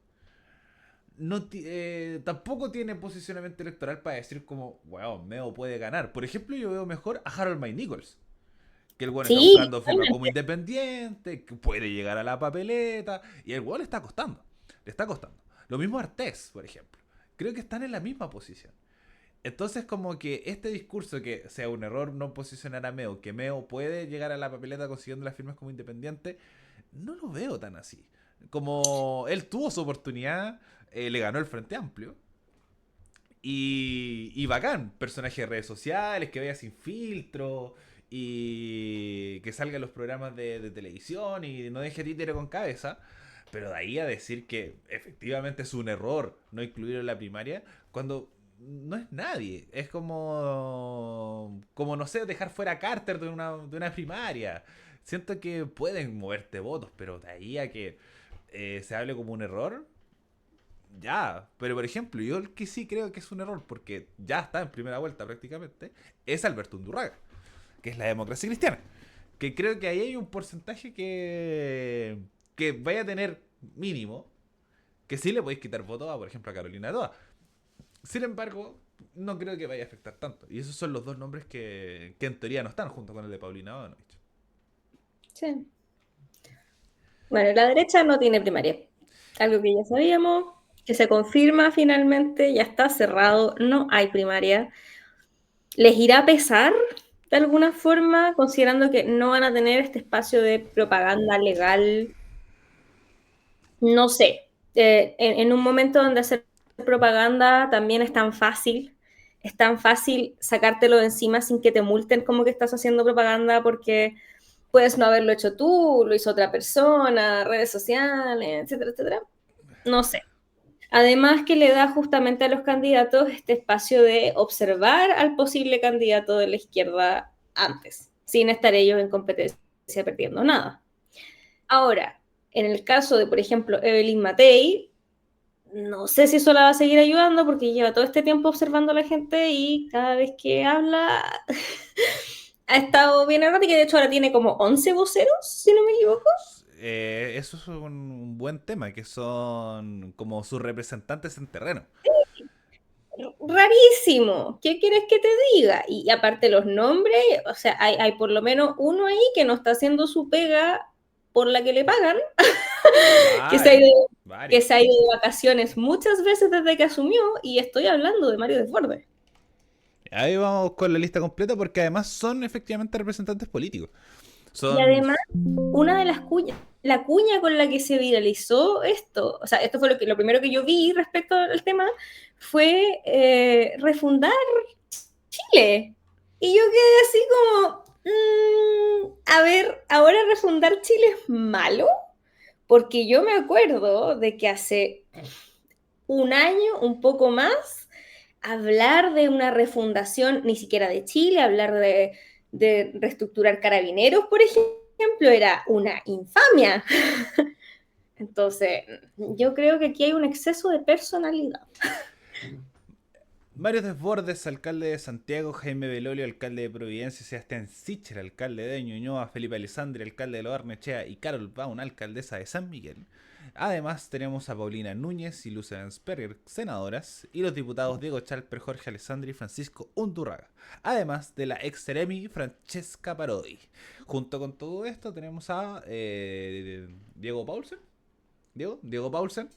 Tampoco tiene posicionamiento electoral para decir como, wow, Meo puede ganar. Por ejemplo, yo veo mejor a Harold May Nichols, que el weón está Sí, buscando firma como independiente, que puede llegar a la papeleta, y el weón le está costando. Le está costando. Lo mismo Artés, por ejemplo. Creo que están en la misma posición. Entonces, como que este discurso que sea un error no posicionar a Meo, que Meo puede llegar a la papeleta consiguiendo las firmas como independiente, no lo veo tan así. Como él tuvo su oportunidad, le ganó el Frente Amplio. Y bacán, personaje de redes sociales, que vaya sin filtro y que salga en los programas de televisión y no deje títere con cabeza. Pero de ahí a decir que efectivamente es un error no incluirlo en la primaria, cuando no es nadie. Es como no sé, dejar fuera a Carter de una primaria. Siento que pueden moverte votos, pero de ahí a que se hable como un error, ya. Pero por ejemplo, yo el que sí creo que es un error, porque ya está en primera vuelta prácticamente, es Alberto Undurraga, que es la democracia cristiana. Que creo que ahí hay un porcentaje que vaya a tener mínimo, que sí le podéis quitar votos a, por ejemplo, a Carolina Toa. Sin embargo, no creo que vaya a afectar tanto. Y esos son los dos nombres que en teoría no están, junto con el de Paulina Bodanovich. sí. Bueno, la derecha no tiene primaria. Algo que ya sabíamos, que se confirma finalmente, ya está cerrado, no hay primaria. ¿Les irá a pesar de alguna forma, considerando que no van a tener este espacio de propaganda legal? No sé. En un momento donde hacer propaganda también es tan fácil sacártelo de encima sin que te multen como que estás haciendo propaganda porque puedes no haberlo hecho tú, lo hizo otra persona, redes sociales, etcétera, etcétera. No sé. Además que le da justamente a los candidatos este espacio de observar al posible candidato de la izquierda antes, sin estar ellos en competencia perdiendo nada. Ahora, en el caso de, por ejemplo, Evelyn Matei, no sé si eso la va a seguir ayudando porque lleva todo este tiempo observando a la gente y cada vez que habla ha estado bien errática y de hecho ahora tiene como 11 voceros, si no me equivoco. Eso es un buen tema, que son como sus representantes en terreno. Rarísimo, ¿qué quieres que te diga? Y aparte los nombres, o sea, hay por lo menos uno ahí que no está haciendo su pega por la que le pagan, que se ha Varios, ido, que varios. se ha ido de vacaciones muchas veces desde que asumió, y estoy hablando de Mario Desbordes. Ahí vamos con la lista completa porque además son efectivamente representantes políticos. Y Son... además, una de las cuñas, la cuña con la que se viralizó esto, o sea, esto fue lo primero que yo vi respecto al tema, fue refundar Chile. Y yo quedé así como, a ver, ahora refundar Chile es malo, porque yo me acuerdo de que hace un año, un poco más, hablar de una refundación, ni siquiera de Chile, hablar de reestructurar carabineros, por ejemplo, era una infamia. Entonces, yo creo que aquí hay un exceso de personalidad. Mario Desbordes, alcalde de Santiago, Jaime Belolio, alcalde de Providencia, Sebastián Sichel, alcalde de Ñuñoa, Felipe Alessandri, alcalde de Lo Barnechea y Carol Baum, alcaldesa de San Miguel. Además tenemos a Paulina Núñez y Lucia Ensperger, senadoras, y los diputados Diego Chalper, Jorge Alessandri y Francisco Undurraga. Además de la ex Seremi Francesca Parodi. Junto con todo esto tenemos a Diego Paulsen. Diego Paulsen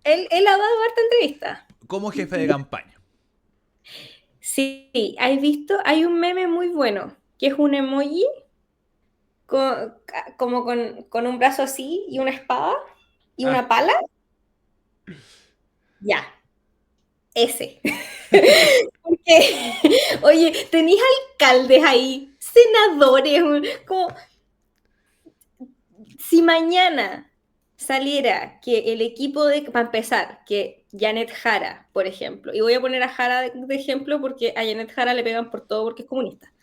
Él ha dado harta entrevista. como jefe de campaña. Sí, ¿has visto? Hay un meme muy bueno, que es un emoji con, como con un brazo así y una espada y Ah, una pala. Ya, ese. Porque, oye, tenéis alcaldes ahí, senadores, como si mañana saliera que el equipo de, para empezar, que Janet Jara, por ejemplo, y voy a poner a Jara de ejemplo porque a Janet Jara le pegan por todo porque es comunista.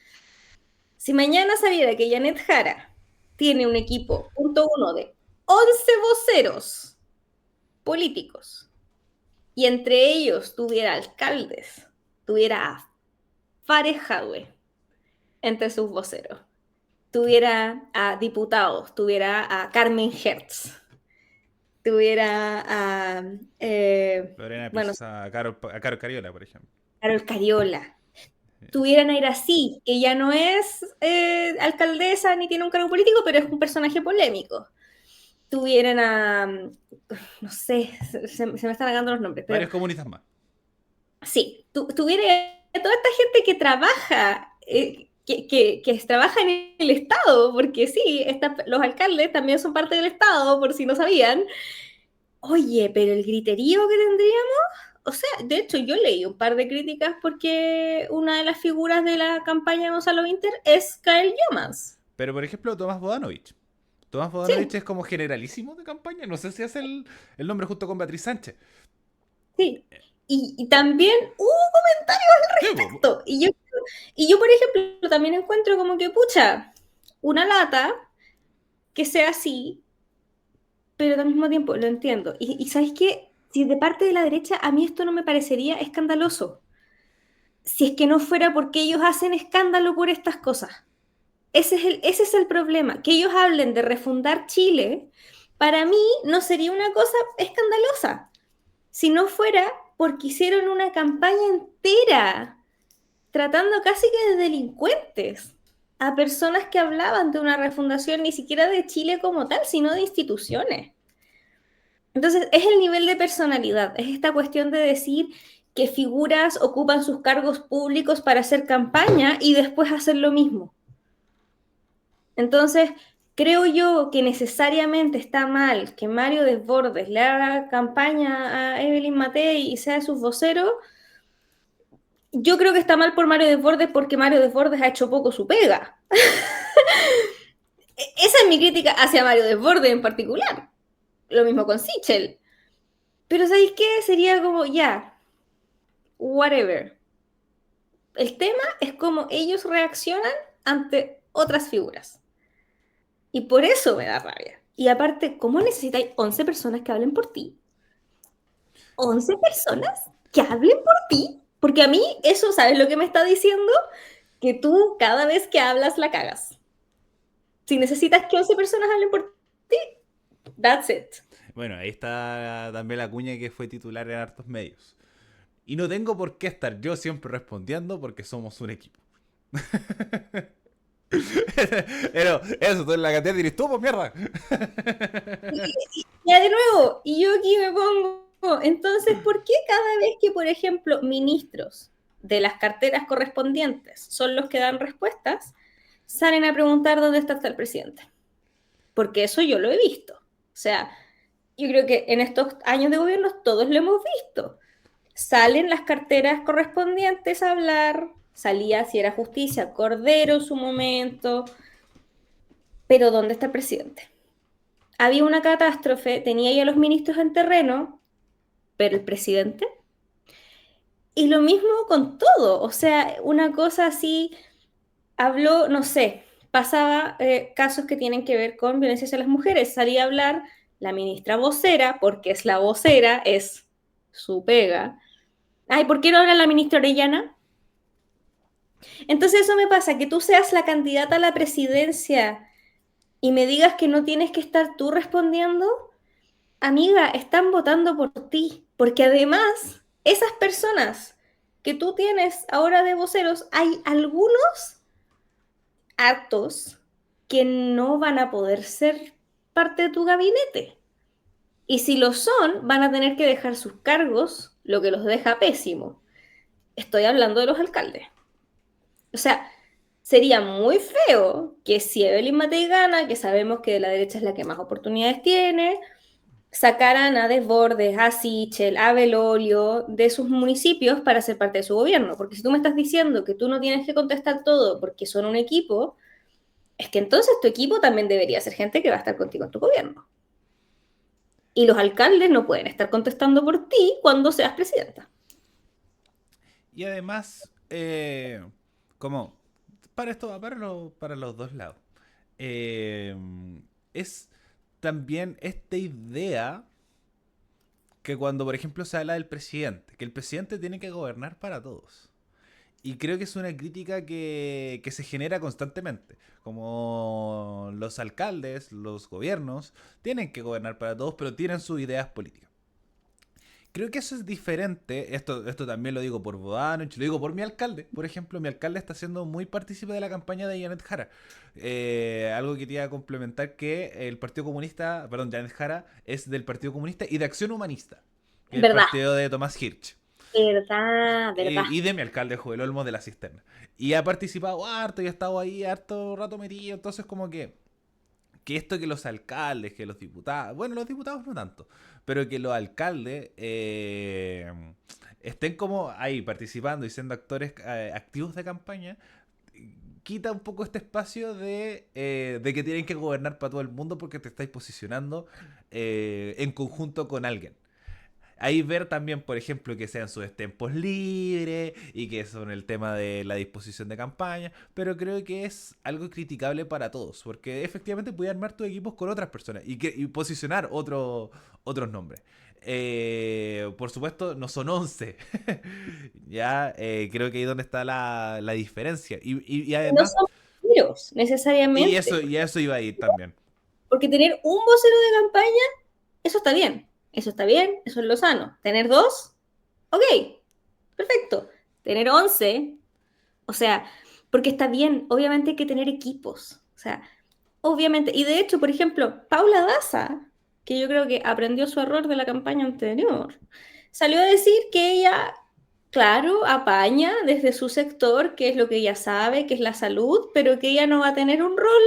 Si mañana saliera que Janet Jara tiene un equipo, punto uno, de 11 voceros políticos, y entre ellos tuviera alcaldes, tuviera a Farejadwe entre sus voceros, tuviera a diputados, tuviera a Carmen Hertz, tuviera a, Lorena bueno, Pisa, a Caro Cariola, por ejemplo. Carol Cariola, tuvieran a Irací, que ya no es alcaldesa ni tiene un cargo político, pero es un personaje polémico. Tuvieran a, no sé, se me están agando los nombres, pero Varios comunistas más. sí, tuviera a toda esta gente que trabaja, que trabaja en el Estado, porque sí, los alcaldes también son parte del Estado, por si no sabían. Oye, pero el griterío que tendríamos, o sea, de hecho yo leí un par de críticas porque una de las figuras de la campaña de Gonzalo Winter es Kael Yomans. Pero por ejemplo, Tomás Bodanovich. Tomás Bodanovich Sí, es como generalísimo de campaña. No sé si hace el nombre junto con Beatriz Sánchez. sí. Y también hubo comentarios al Sí, respecto. Y yo, por ejemplo, también encuentro como que, pucha, una lata que sea así, pero al mismo tiempo lo entiendo. Y ¿sabes qué? Si de parte de la derecha a mí esto no me parecería escandaloso. Si es que no fuera porque ellos hacen escándalo por estas cosas. Ese es el problema. Que ellos hablen de refundar Chile, para mí no sería una cosa escandalosa. Si no fuera porque hicieron una campaña entera tratando casi que de delincuentes a personas que hablaban de una refundación ni siquiera de Chile como tal, sino de instituciones. Entonces, es el nivel de personalidad, es esta cuestión de decir que figuras ocupan sus cargos públicos para hacer campaña y después hacer lo mismo. Entonces, creo yo que necesariamente está mal que Mario Desbordes le haga campaña a Evelyn Matei y sea sus voceros. Yo creo que está mal por Mario Desbordes porque Mario Desbordes ha hecho poco su pega. Esa es mi crítica hacia Mario Desbordes en particular. Lo mismo con Sichel. Pero ¿sabéis qué? Sería como, ya, whatever. El tema es cómo ellos reaccionan ante otras figuras. Y por eso me da rabia. Y aparte, ¿cómo necesitáis 11 personas que hablen por ti? 11 personas que hablen por ti. Porque a mí eso, ¿sabes lo que me está diciendo? Que tú cada vez que hablas la cagas. Si necesitas que 11 personas hablen por ti, that's it. Bueno, ahí está también la cuña que fue titular en hartos medios. Y no tengo por qué estar yo siempre respondiendo porque somos un equipo. Pero eso, tú en la cantidad dirás tú, pues mierda. Ya de nuevo, y yo aquí me pongo, entonces, ¿por qué cada vez que, por ejemplo, ministros de las carteras correspondientes son los que dan respuestas, salen a preguntar dónde está el presidente? Porque eso yo lo he visto. O sea, yo creo que en estos años de gobierno todos lo hemos visto. Salen las carteras correspondientes a hablar, salía si era justicia, Cordero en su momento, pero ¿dónde está el presidente? Había una catástrofe, tenía ya los ministros en terreno, pero el presidente. Y lo mismo con todo, o sea, una cosa así, habló, no sé, pasaba casos que tienen que ver con violencia hacia las mujeres, salía a hablar la ministra vocera, porque es la vocera, es su pega. Ay, ¿por qué no habla la ministra Orellana? Entonces eso me pasa, que tú seas la candidata a la presidencia y me digas que no tienes que estar tú respondiendo. Amiga, están votando por ti, porque además esas personas que tú tienes ahora de voceros, hay algunos actos que no van a poder ser parte de tu gabinete. Y si lo son, van a tener que dejar sus cargos, lo que los deja pésimo. Estoy hablando de los alcaldes. O sea, sería muy feo que si Evelyn Matei gana, que sabemos que de la derecha es la que más oportunidades tiene, sacaran a Desbordes, a Sichel, a Belolio de sus municipios para ser parte de su gobierno. Porque si tú me estás diciendo que tú no tienes que contestar todo porque son un equipo, es que entonces tu equipo también debería ser gente que va a estar contigo en tu gobierno. Y los alcaldes no pueden estar contestando por ti cuando seas presidenta. Y además, como, para esto va para los dos lados. Eh, es también esta idea que cuando, por ejemplo, se habla del presidente, que el presidente tiene que gobernar para todos. Y creo que es una crítica que se genera constantemente. Como los alcaldes, los gobiernos, tienen que gobernar para todos, pero tienen sus ideas políticas. Creo que eso es diferente. Esto también lo digo por Bodanovich, lo digo por mi alcalde. Por ejemplo, mi alcalde está siendo muy partícipe de la campaña de Janet Jara. Algo que quería complementar que el Partido Comunista, perdón, Janet Jara es del Partido Comunista y de Acción Humanista, que es el Verdad, partido de Tomás Hirsch. verdad, verdad. Y de mi alcalde Joel Olmos de la Cisterna. Y ha participado harto y ha estado ahí harto rato metido. Entonces como que esto que los alcaldes, que los diputados, bueno, los diputados no tanto, pero que los alcaldes estén como ahí participando y siendo actores activos de campaña, quita un poco este espacio de que tienen que gobernar para todo el mundo porque te estáis posicionando en conjunto con alguien. Ahí ver también, por ejemplo, que sean sus tiempos libres y que son el tema de la disposición de campaña, pero creo que es algo criticable para todos, porque efectivamente puedes armar tus equipos con otras personas y posicionar otros nombres. Por supuesto, no son 11. Ya, creo que ahí es donde está la diferencia. Y No además, son tiros, necesariamente. y a eso iba a ir también. Porque tener un vocero de campaña, eso está bien. Eso está bien, eso es lo sano. Tener dos, ok, perfecto. Tener 11, o sea, porque está bien, obviamente hay que tener equipos. O sea, obviamente. Y de hecho, por ejemplo, Paula Daza, que yo creo que aprendió su error de la campaña anterior, salió a decir que ella, claro, apaña desde su sector, que es lo que ella sabe, que es la salud, pero que ella no va a tener un rol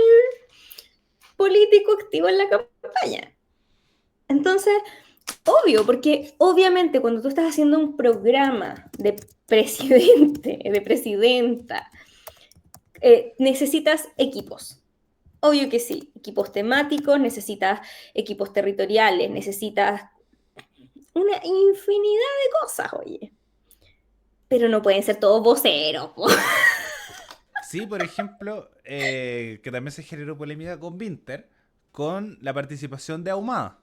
político activo en la campaña. Entonces, obvio, porque obviamente cuando tú estás haciendo un programa de presidente, de presidenta, necesitas equipos. Obvio que sí, equipos temáticos, necesitas equipos territoriales, necesitas una infinidad de cosas, oye. Pero no pueden ser todos voceros, po. Sí, por ejemplo, que también se generó polémica con Winter, con la participación de Ahumada,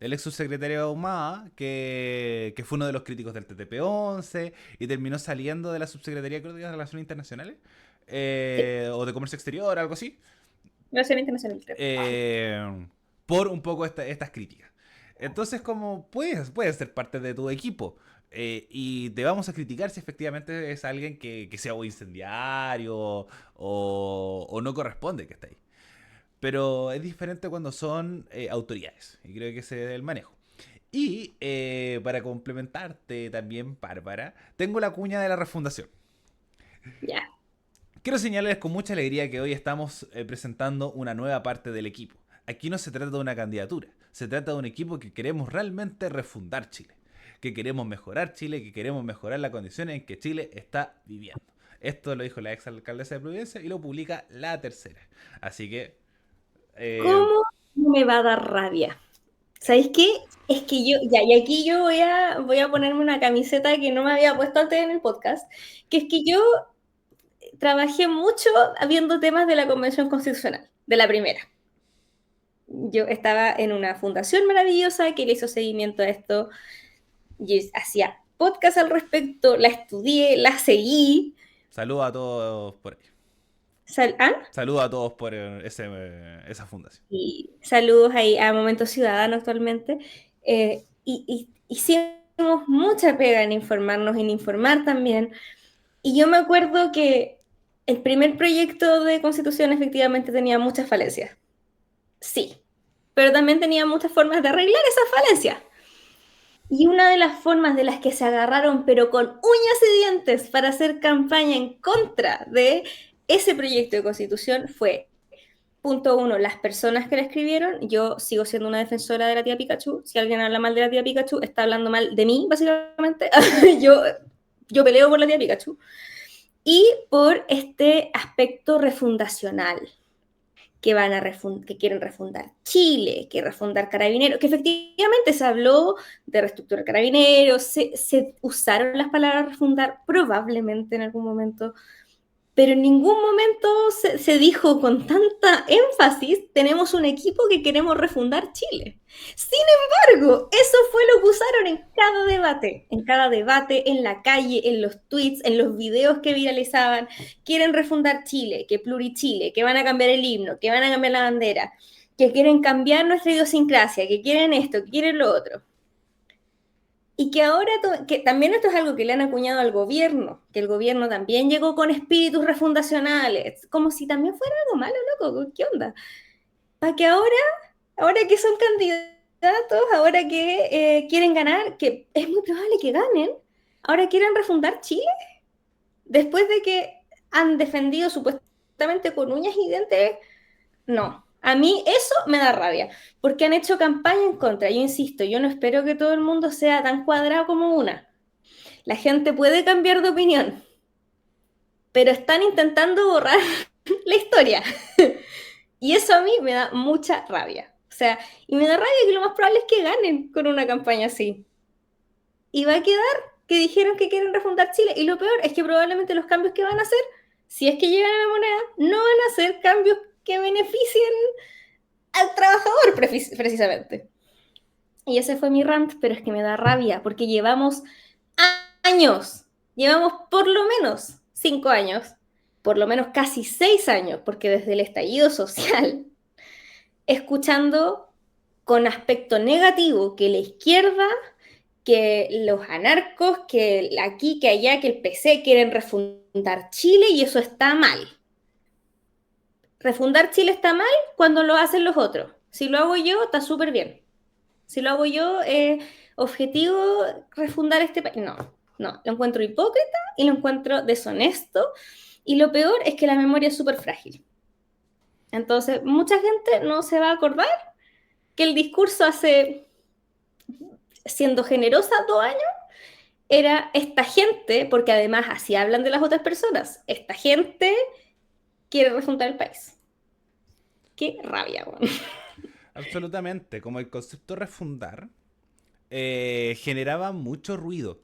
el ex subsecretario de Ahumada, que fue uno de los críticos del TTP-11 y terminó saliendo de la subsecretaría, creo que de Relaciones Internacionales, Sí, o de Comercio Exterior, algo así, relación internacional, creo. por un poco estas críticas. Entonces, como puedes ser parte de tu equipo. Y te vamos a criticar si efectivamente es alguien que sea o incendiario o no corresponde que esté ahí. Pero es diferente cuando son autoridades. Y creo que ese es el manejo. Y para complementarte también, Bárbara, tengo la cuña de la refundación. Ya. Quiero señalarles con mucha alegría que hoy estamos presentando una nueva parte del equipo. Aquí no se trata de una candidatura, se trata de un equipo que queremos realmente refundar Chile, que queremos mejorar Chile, que queremos mejorar las condiciones en que Chile está viviendo. Esto lo dijo la ex alcaldesa de Providencia y lo publica La Tercera. Así que, eh, ¿Cómo no me va a dar rabia? ¿Sabéis qué? Es que yo, ya, y aquí yo voy a ponerme una camiseta que no me había puesto antes en el podcast, que es que yo trabajé mucho viendo temas de la Convención Constitucional, de la primera. Yo estaba en una fundación maravillosa que le hizo seguimiento a esto, y hacía podcast al respecto, la estudié, la seguí. saludo a todos por ahí. ¿Ah? Saludo a todos por esa fundación. Y saludos ahí a Momento Ciudadano actualmente. Y hicimos mucha pega en informarnos, en informar también. Y yo me acuerdo que el primer proyecto de constitución efectivamente tenía muchas falencias. Sí, pero también tenía muchas formas de arreglar esas falencias. Y una de las formas de las que se agarraron, pero con uñas y dientes, para hacer campaña en contra de ese proyecto de constitución fue, punto uno, las personas que la escribieron. Yo sigo siendo una defensora de la tía Pikachu. Si alguien habla mal de la tía Pikachu, está hablando mal de mí, básicamente. yo, yo peleo por la tía Pikachu. Y por este aspecto refundacional, que quieren refundar Chile, que refundar Carabineros, que efectivamente se habló de reestructurar Carabineros, se usaron las palabras refundar probablemente en algún momento, pero en ningún momento se dijo con tanta énfasis, tenemos un equipo que queremos refundar Chile. Sin embargo, eso fue lo que usaron en cada debate, en la calle, en los tweets, en los videos que viralizaban. Quieren refundar Chile, que plurichile, que van a cambiar el himno, que van a cambiar la bandera, que quieren cambiar nuestra idiosincrasia, que quieren esto, que quieren lo otro. Y que ahora, que también esto es algo que le han acuñado al gobierno, que el gobierno también llegó con espíritus refundacionales, como si también fuera algo malo, loco, ¿qué onda? Para que ahora que son candidatos, ahora que quieren ganar, que es muy probable que ganen, ahora quieren refundar Chile, después de que han defendido supuestamente con uñas y dientes. No, a mí eso me da rabia, porque han hecho campaña en contra. Yo insisto, yo no espero que todo el mundo sea tan cuadrado como una. La gente puede cambiar de opinión, pero están intentando borrar la historia. Y eso a mí me da mucha rabia. O sea, y me da rabia que lo más probable es que ganen con una campaña así. Y va a quedar que dijeron que quieren refundar Chile. Y lo peor es que probablemente los cambios que van a hacer, si es que llegan a la moneda, no van a ser cambios que beneficien al trabajador precisamente. Y ese fue mi rant, pero es que me da rabia, porque años, llevamos por lo menos 5 años, por lo menos casi 6 años, porque desde el estallido social, escuchando con aspecto negativo que la izquierda, que los anarcos, que aquí, que allá, que el PC quieren refundar Chile y eso está mal. Refundar Chile está mal cuando lo hacen los otros. Si lo hago yo, está súper bien. Si lo hago yo, objetivo refundar este país. No, no, lo encuentro hipócrita y lo encuentro deshonesto. Y lo peor es que la memoria es súper frágil. Entonces, mucha gente no se va a acordar que el discurso hace, siendo generosa, 2 años, era esta gente, porque además así hablan de las otras personas, esta gente quiere refundar el país. Qué rabia, güey. Absolutamente, como el concepto refundar generaba mucho ruido.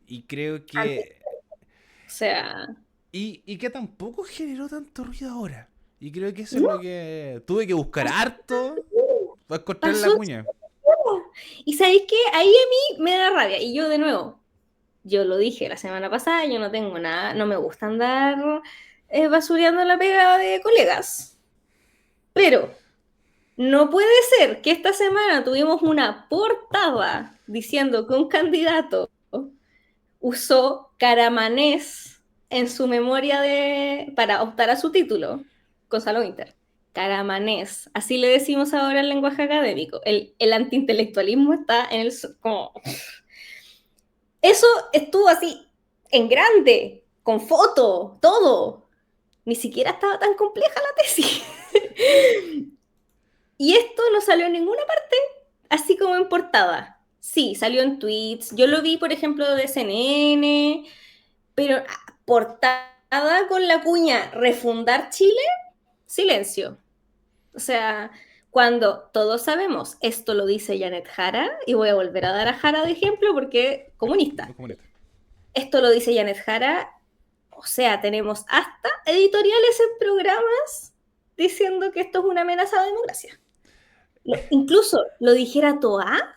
Y creo Antes, que... o sea, Y que tampoco generó tanto ruido ahora. Y creo que eso es no, lo que... Tuve que buscar harto para encontrar la pasó. cuña. Y sabéis que ahí a mí me da rabia. Y yo de nuevo, yo lo dije la semana pasada, yo no tengo nada, no me gusta andar basureando la pega de colegas. Pero no puede ser que esta semana tuvimos una portada diciendo que un candidato usó caramanés en su memoria para optar a su título, Gonzalo Inter. Caramanés, así le decimos ahora el lenguaje académico. El antiintelectualismo está en el... Como, eso estuvo así, en grande, con foto, todo. Ni siquiera estaba tan compleja la tesis. Y esto no salió en ninguna parte, así como en portada. Sí, salió en tweets. Yo lo vi, por ejemplo, de CNN, pero portada con la cuña refundar Chile, silencio. O sea, cuando todos sabemos, esto lo dice Janet Jara, y voy a volver a dar a Jara de ejemplo porque Muy comunista. comunista. Esto lo dice Janet Jara, o sea, tenemos hasta editoriales en programas diciendo que esto es una amenaza a la democracia. Incluso lo dijera Toa,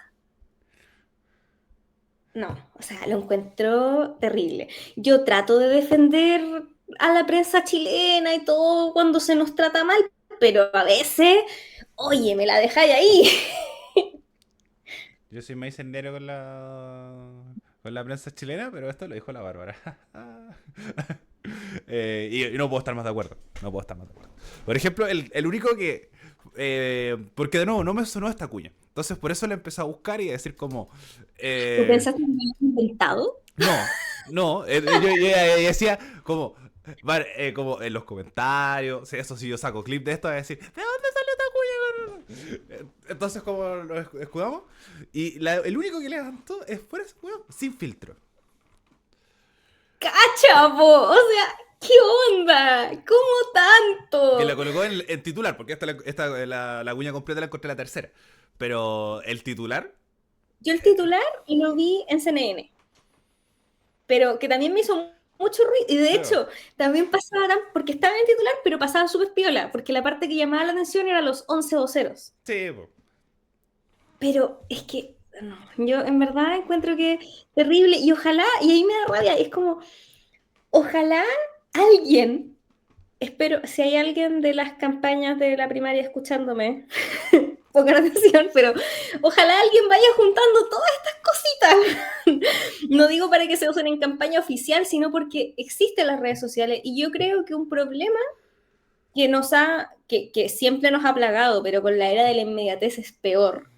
no, o sea, lo encuentro terrible. Yo trato de defender a la prensa chilena y todo cuando se nos trata mal, pero a veces, oye, me la dejáis ahí. Yo soy más incendiario con la prensa chilena, pero esto lo dijo la Bárbara. Y no puedo estar más de acuerdo. No puedo estar más de acuerdo. Por ejemplo, el único que... porque de nuevo, no me sonó esta cuña. Entonces por eso le empecé a buscar y a decir como... ¿Tú eh, pensaste que me habías inventado? no, no. Yo decía como... como en los comentarios, sí, eso sí, yo saco clip de esto, a decir, ¿de dónde salió esta cuña? Entonces, como lo escudamos, y el único que levantó es fuera ese weón, sin filtro. ¡Cachapo! O sea, ¿qué onda? ¿Cómo Que la tanto? colocó en titular, porque la cuña completa la encontré la tercera. Pero el titular, Yo el titular lo vi en CNN, pero que también me hizo mucho ruido. Y de claro, hecho, también pasaba, porque estaba en titular, pero pasaba súper piola, porque la parte que llamaba la atención era los 11 voceros. sí, po. Pero es que, no, yo en verdad encuentro que es terrible y ojalá, y ahí me da rabia, es como, ojalá alguien, espero, si hay alguien de las campañas de la primaria escuchándome, poca atención, pero ojalá alguien vaya juntando todas estas cositas. No digo para que se usen en campaña oficial, sino porque existen las redes sociales y yo creo que un problema que siempre nos ha plagado, pero con la era de la inmediatez es peor,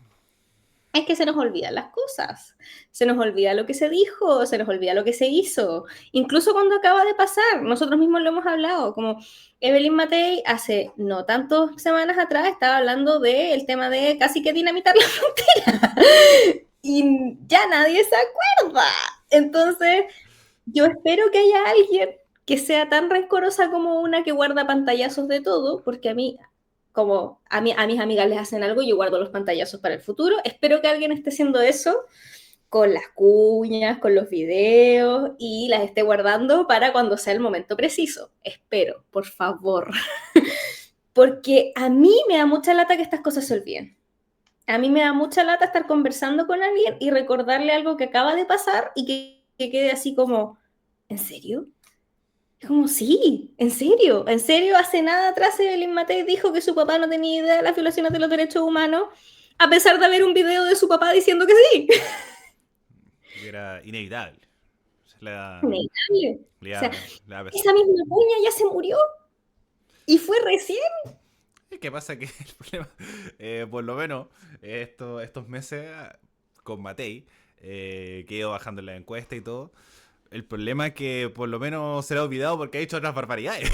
es que se nos olvidan las cosas, se nos olvida lo que se dijo, se nos olvida lo que se hizo, incluso cuando acaba de pasar, nosotros mismos lo hemos hablado, como Evelyn Matei hace no tantas semanas atrás estaba hablando del tema de casi que dinamitar la frontera y ya nadie se acuerda. Entonces, yo espero que haya alguien que sea tan rencorosa como una que guarda pantallazos de todo, porque a mí, como a mis amigas les hacen algo, yo guardo los pantallazos para el futuro. Espero que alguien esté haciendo eso con las cuñas, con los videos y las esté guardando para cuando sea el momento preciso. Espero, por favor. Porque a mí me da mucha lata que estas cosas se olviden. A mí me da mucha lata estar conversando con alguien y recordarle algo que acaba de pasar y que quede así como, ¿en serio? Es como, sí, en serio, hace nada atrás Evelyn Matei dijo que su papá no tenía idea de las violaciones de los derechos humanos, a pesar de haber un video de su papá diciendo que sí. Que era inevitable. Le da, Inevitable. le O sea, da, le da pesar. esa misma cuña ya se murió y fue recién. ¿Qué pasa? Que el problema, por lo menos, estos meses con Matei, que ha ido bajando en la encuesta y todo, el problema es que por lo menos se le ha olvidado porque ha hecho otras barbaridades.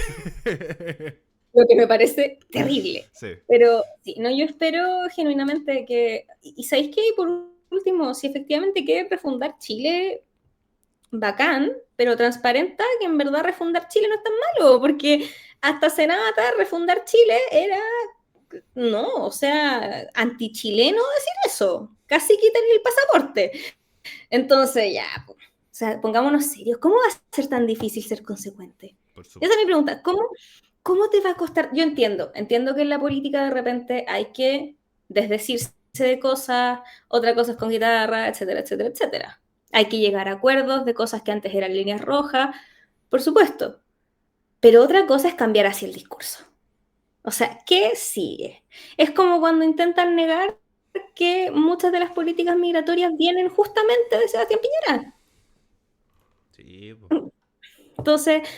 Lo que me parece terrible. Sí. Pero sí, no, yo espero genuinamente que. Y sabéis que, por último, si efectivamente quiere refundar Chile, bacán, pero transparenta que en verdad refundar Chile no es tan malo, porque hasta Senata refundar Chile era. No, o sea, antichileno decir eso. casi quitan el pasaporte. Entonces, ya, o sea, pongámonos serios. ¿Cómo va a ser tan difícil ser consecuente? Por Esa es supuesto. mi pregunta. ¿Cómo te va a costar? Yo entiendo que en la política de repente hay que desdecirse de cosas, otra cosa es con guitarra, etcétera, etcétera, etcétera. Hay que llegar a acuerdos de cosas que antes eran líneas rojas, por supuesto. Pero otra cosa es cambiar así el discurso. O sea, ¿qué sigue? Es como cuando intentan negar que muchas de las políticas migratorias vienen justamente de Sebastián Piñera. Sí, po. Entonces,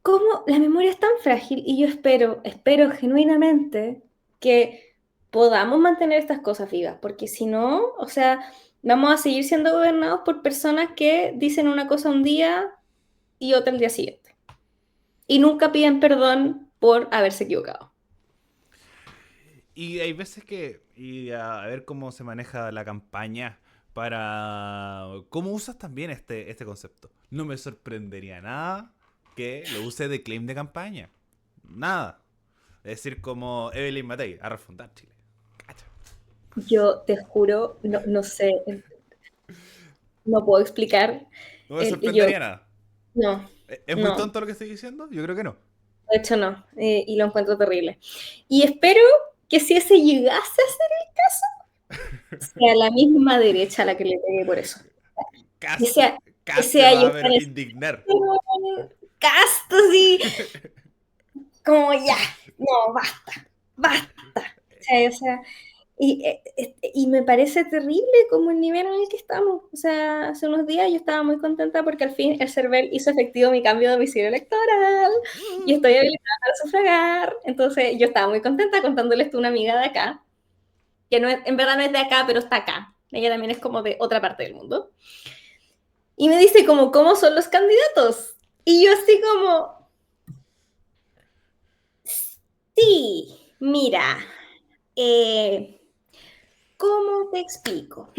¿cómo la memoria es tan frágil? Y yo espero genuinamente que podamos mantener estas cosas vivas, porque si no, o sea, vamos a seguir siendo gobernados por personas que dicen una cosa un día y otra el día siguiente. Y nunca piden perdón por haberse equivocado. Y hay veces que, y a ver cómo se maneja la campaña para... ¿Cómo usas también este concepto? No me sorprendería nada que lo use de claim de campaña. Nada. Es decir, como Evelyn Matei, a refundar Chile. Cacha. Yo te juro, no sé, no puedo explicar. No me Y yo, sorprendería nada. no, ¿Es muy no, tonto lo que estoy diciendo? Yo creo que no. de hecho no, y lo encuentro terrible. Y espero que si ese llegase a ser el caso, sea la misma derecha la que le pegue por eso. Que Cast, sea, que Cast se sea va yo a ver con el indignar. casto así, como ya, no, basta, basta. O sea, y me parece terrible como el nivel en el que estamos. O sea, hace unos días yo estaba muy contenta porque al fin el CERVEL hizo efectivo mi cambio de domicilio electoral y estoy habilitada para sufragar. Entonces yo estaba muy contenta contándole esto a una amiga de acá, que no es, en verdad no es de acá, pero está acá. Ella también es como de otra parte del mundo. Y me dice como, ¿cómo son los candidatos? Y yo así como, sí, mira, eh, ¿cómo te explico?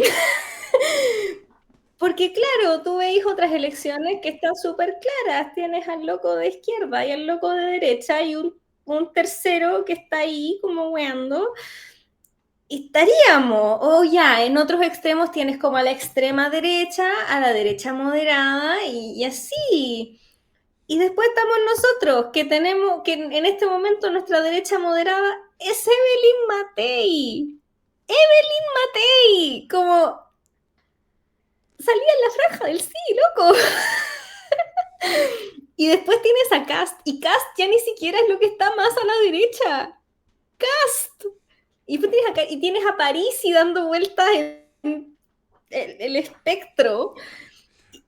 Porque claro, tú veis otras elecciones que están súper claras. Tienes al loco de izquierda y al loco de derecha y un tercero que está ahí como weando. Y estaríamos, o ya, en otros extremos tienes como a la extrema derecha, a la derecha moderada y así. Y después estamos nosotros, que tenemos, que en este momento nuestra derecha moderada es Evelyn Matei. Evelyn Matei, como salía en la franja del sí, loco. Y después tienes a Cast, y Cast ya ni siquiera es lo que está más a la derecha. Cast. Y después tienes y tienes a Parisi dando vueltas en el espectro.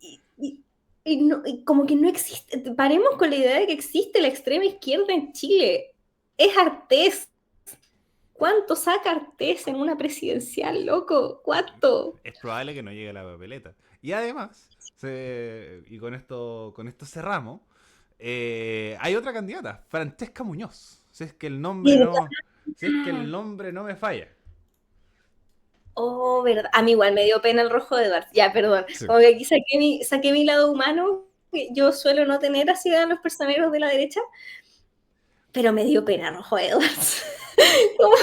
Y, y, y como que no existe. Paremos con la idea de que existe la extrema izquierda en Chile. Es Artés. ¿Cuánto saca Artés en una presidencial, loco? ¿Cuánto? Es probable que no llegue a la papeleta. Y además, y con esto cerramos, hay otra candidata, Francesca Muñoz. Si es que el nombre no, si es que el nombre no me falla. Oh, verdad. A mí igual me dio pena el rojo de Edwards. Ya, perdón. Sí. Como que aquí saqué mi lado humano, que yo suelo no tener así a los personeros de la derecha, pero me dio pena rojo de Edwards. Como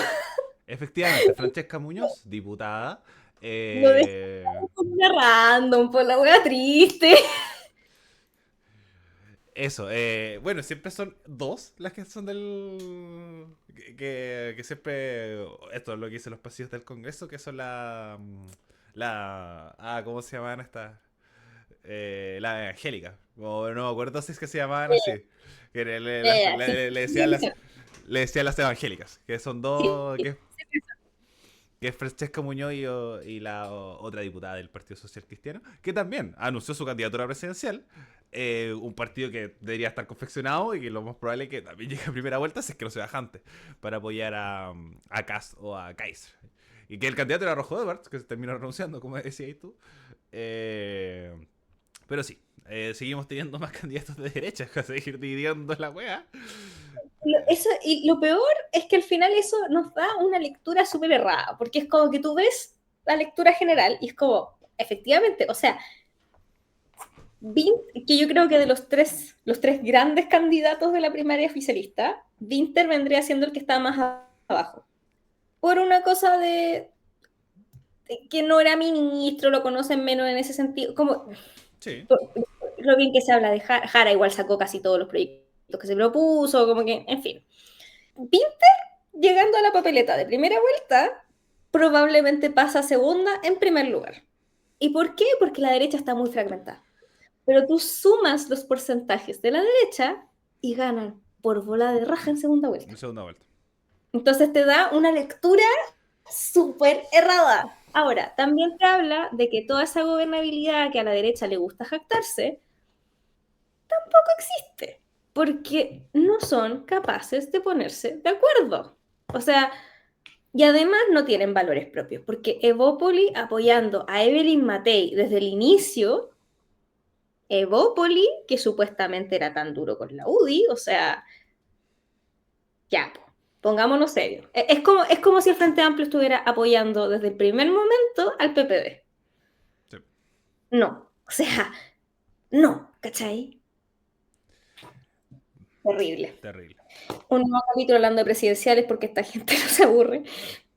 Efectivamente, Francesca Muñoz, diputada. lo dejé como una random, por la wea triste. Eso, bueno, siempre son dos las que son del... Que siempre... Esto es lo que dicen los pasillos del Congreso, que son ¿cómo se llaman estas? La evangélica. No me acuerdo si es que se llamaban así. Que Sí, le decían sí, las evangélicas. Que son sí, dos. sí. Que es Francesca Muñoz y la otra diputada del Partido Social Cristiano. Que también anunció su candidatura presidencial. Un partido que debería estar confeccionado y que lo más probable es que también llegue a primera vuelta si es que no se baja antes. Para apoyar a Kast o a Kaiser. Y que el candidato era Rojo Edwards, que se terminó renunciando, como decías tú. Eh, pero sí, seguimos teniendo más candidatos de derecha a seguir dividiendo la wea. Y lo peor es que al final eso nos da una lectura súper errada, porque es como que tú ves la lectura general y es como, efectivamente, o sea, que yo creo que de los tres grandes candidatos de la primaria oficialista, Winter vendría siendo el que está más abajo. Por una cosa de que no era ministro, lo conocen menos en ese sentido, como Sí. lo bien que se habla de Jara, igual sacó casi todos los proyectos que se propuso, como que, en fin. Pinter, llegando a la papeleta de primera vuelta, probablemente pasa a segunda en primer lugar. ¿Y por qué? Porque la derecha está muy fragmentada. Pero tú sumas los porcentajes de la derecha y ganan por bola de raja en segunda vuelta. En segunda vuelta. Entonces te da una lectura súper errada. Ahora, también te habla de que toda esa gobernabilidad que a la derecha le gusta jactarse, tampoco existe, porque no son capaces de ponerse de acuerdo. O sea, y además no tienen valores propios, porque Evópoli apoyando a Evelyn Matei desde el inicio, Evópoli, que supuestamente era tan duro con la UDI, o sea, ya, pongámonos serios. Es como si el Frente Amplio estuviera apoyando desde el primer momento al PPD. Sí. No, o sea, no, ¿cachai? Terrible. Terrible. Un nuevo capítulo hablando de presidenciales porque esta gente no se aburre.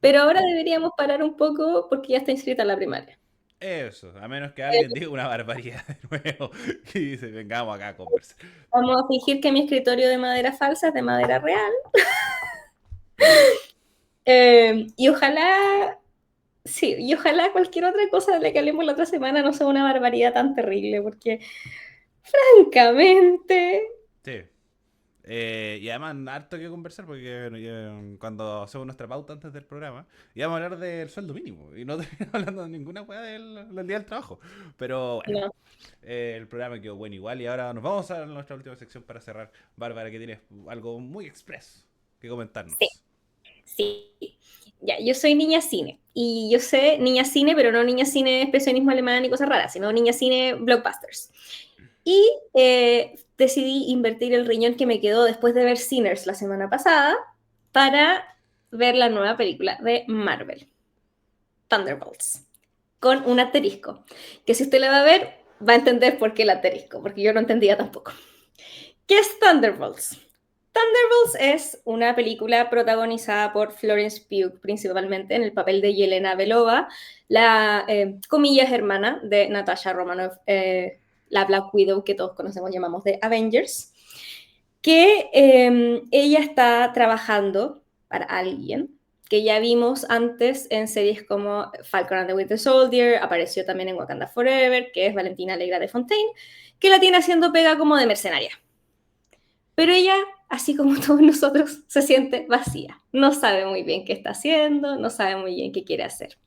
Pero ahora deberíamos parar un poco porque ya está inscrita en la primaria. Eso, a menos que alguien diga una barbaridad de nuevo y dice, vengamos acá a conversar. Vamos a fingir que mi escritorio de madera falsa es de madera real. Y ojalá, sí, y ojalá cualquier otra cosa de la que hablemos la otra semana no sea una barbaridad tan terrible, porque francamente, Sí. Y además, harto que conversar porque cuando hacemos nuestra pauta antes del programa, íbamos a hablar del sueldo mínimo y no terminamos hablando de ninguna weá del día del trabajo. Pero bueno, no, el programa quedó bueno igual y ahora nos vamos a nuestra última sección para cerrar. Bárbara, que tienes algo muy express que sí, comentarnos. sí. Ya, yo soy niña cine. Y yo sé niña cine, pero no niña cine expresionismo alemán y cosas raras, sino niña cine blockbusters. Y decidí invertir el riñón que me quedó después de ver Sinners la semana pasada para ver la nueva película de Marvel, Thunderbolts, con un asterisco. Que si usted la va a ver, va a entender por qué el asterisco, porque yo no entendía tampoco. ¿Qué es Thunderbolts? Thunderbolts es una película protagonizada por Florence Pugh, principalmente en el papel de Yelena Belova, la, comillas, hermana de Natasha Romanoff, la Black Widow que todos conocemos, llamamos de Avengers, que ella está trabajando para alguien que ya vimos antes en series como Falcon and the Winter Soldier, apareció también en Wakanda Forever, que es Valentina Alegra de Fontaine, que la tiene haciendo pega como de mercenaria. Pero ella, así como todos nosotros, se siente vacía. No sabe muy bien qué está haciendo, no sabe muy bien qué quiere hacer.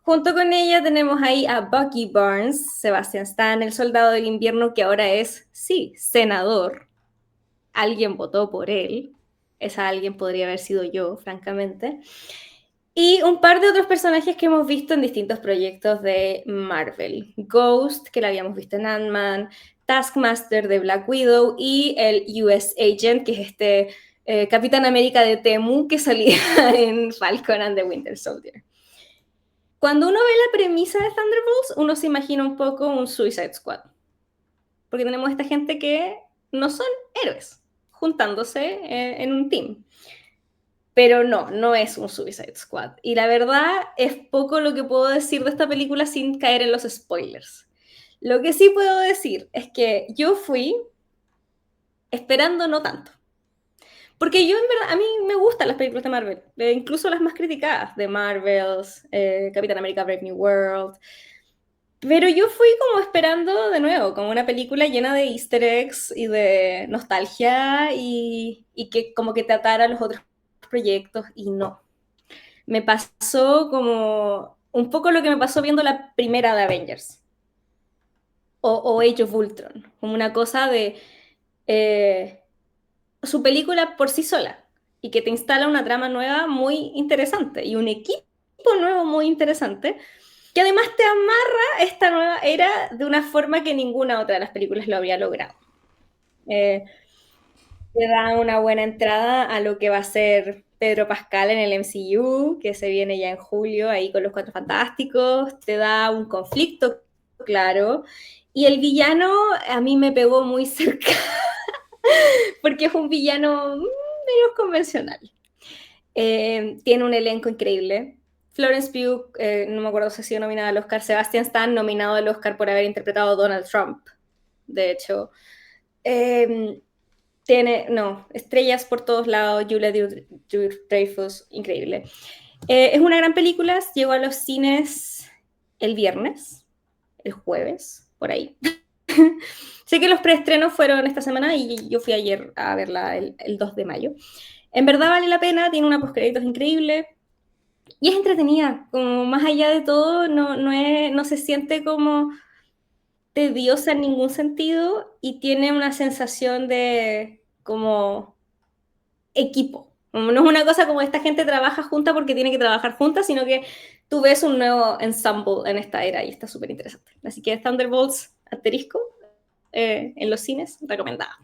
Junto con ella tenemos ahí a Bucky Barnes, Sebastian Stan, el soldado del invierno que ahora es, sí, senador. Alguien votó por él. Esa alguien podría haber sido yo, francamente. Y un par de otros personajes que hemos visto en distintos proyectos de Marvel. Ghost, que la habíamos visto en Ant-Man, Taskmaster de Black Widow y el US Agent, que es este Capitán América de Temu que salía en Falcon and the Winter Soldier. Cuando uno ve la premisa de Thunderbolts, uno se imagina un poco un Suicide Squad. Porque tenemos esta gente que no son héroes, juntándose en un team. Pero no, no es un Suicide Squad. Y la verdad es poco lo que puedo decir de esta película sin caer en los spoilers. Lo que sí puedo decir es que yo fui esperando no tanto. Porque yo, en verdad, a mí me gustan las películas de Marvel, incluso las más criticadas, de Marvels, Capitán América Brave New World. Pero yo fui como esperando de nuevo, como una película llena de easter eggs y de nostalgia y que como que te atara a los otros proyectos y no. Me pasó como un poco lo que me pasó viendo la primera de Avengers o Age of Ultron, como una cosa de su película por sí sola y que te instala una trama nueva muy interesante y un equipo nuevo muy interesante que además te amarra esta nueva era de una forma que ninguna otra de las películas lo había logrado. Eh, Te da una buena entrada a lo que va a ser Pedro Pascal en el MCU, que se viene ya en julio ahí con los Cuatro Fantásticos, te da un conflicto claro, y el villano a mí me pegó muy cerca, porque es un villano menos convencional. Tiene un elenco increíble, Florence Pugh, no me acuerdo si ha sido nominada al Oscar. Sebastian Stan nominado al Oscar por haber interpretado a Donald Trump. De hecho, tiene, no, estrellas por todos lados. Julia Dreyfus, increíble. Es una gran película. Llegó a los cines el viernes, el jueves, por ahí. Sé que los preestrenos fueron esta semana y yo fui ayer a verla el 2 de mayo. En verdad vale la pena, tiene una postcréditos increíble y es entretenida, como más allá de todo, no se siente como tediosa en ningún sentido y tiene una sensación de como equipo. No es una cosa como esta gente trabaja junta porque tiene que trabajar junta, sino que tú ves un nuevo ensemble en esta era y está súper interesante. Así que Thunderbolts asterisco en los cines, recomendada.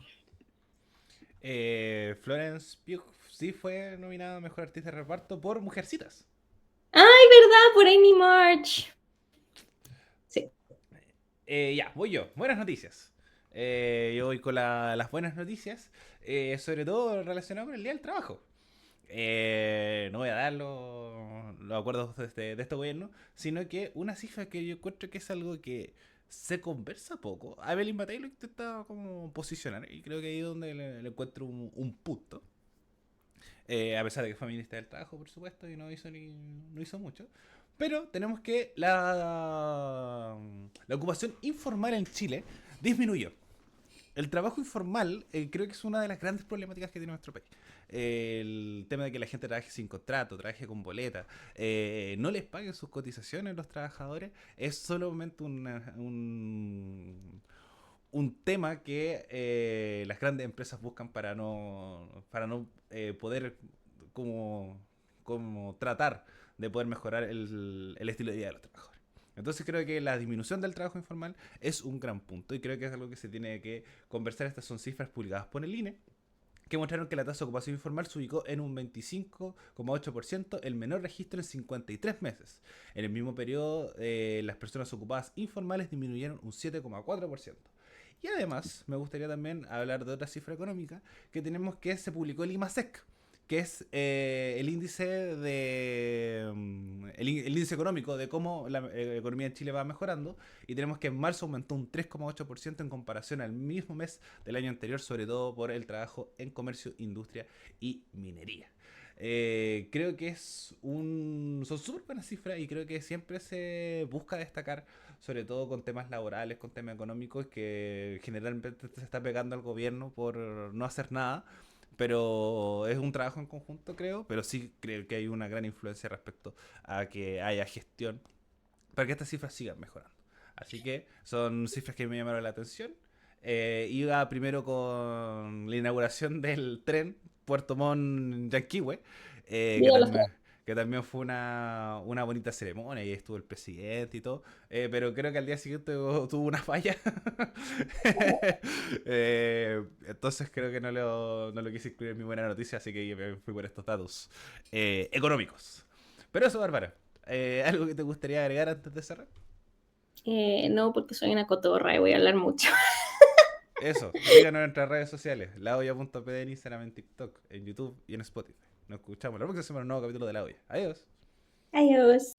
Florence Pugh sí fue nominada a Mejor Artista de Reparto por Mujercitas. ¡Ay, verdad! Por Amy March. Sí. Ya, voy yo. Buenas noticias. Yo voy con las buenas noticias, sobre todo relacionado con el Día del Trabajo. No voy a dar los acuerdos de este gobierno, sino que una cifra que yo encuentro que es algo que se conversa poco. Evelyn Matei lo intenta como posicionar y creo que ahí es donde le encuentro un punto. A pesar de que fue ministra del Trabajo, por supuesto, y no hizo mucho. Pero tenemos que la ocupación informal en Chile disminuyó. El trabajo informal creo que es una de las grandes problemáticas que tiene nuestro país. El tema de que la gente trabaje sin contrato, trabaje con boleta, no les paguen sus cotizaciones a los trabajadores, es solamente un tema que las grandes empresas buscan para no poder como, como tratar de poder mejorar el estilo de vida de los trabajadores. Entonces creo que la disminución del trabajo informal es un gran punto y creo que es algo que se tiene que conversar. Estas son cifras publicadas por el INE que mostraron que la tasa de ocupación informal se ubicó en un 25,8%, el menor registro en 53 meses. En el mismo periodo, las personas ocupadas informales disminuyeron un 7,4%. Y además, me gustaría también hablar de otra cifra económica que tenemos, que se publicó el IMASEC, que es el índice económico de cómo la economía en Chile va mejorando, y tenemos que en marzo aumentó un 3,8% en comparación al mismo mes del año anterior, sobre todo por el trabajo en comercio, industria y minería. Creo que son súper buenas cifras y creo que siempre se busca destacar, sobre todo con temas laborales, con temas económicos, que generalmente se está pegando al gobierno por no hacer nada, pero es un trabajo en conjunto, creo, pero sí creo que hay una gran influencia respecto a que haya gestión para que estas cifras sigan mejorando. Así que son cifras que me llamaron la atención. Iba primero con la inauguración del tren Puerto Montt Yanquihue, Viva los que también fue una bonita ceremonia y estuvo el presidente y todo, pero creo que al día siguiente tuvo una falla. Entonces creo que no lo quise incluir en mi buena noticia, así que me fui por estos datos económicos. Pero eso, Bárbara, ¿algo que te gustaría agregar antes de cerrar? No, porque soy una cotorra y voy a hablar mucho. Eso, síganos en nuestras redes sociales, laoya.pd en Instagram, en TikTok, en YouTube y en Spotify. Nos escuchamos la próxima semana en un nuevo capítulo de La Olla. Adiós. Adiós.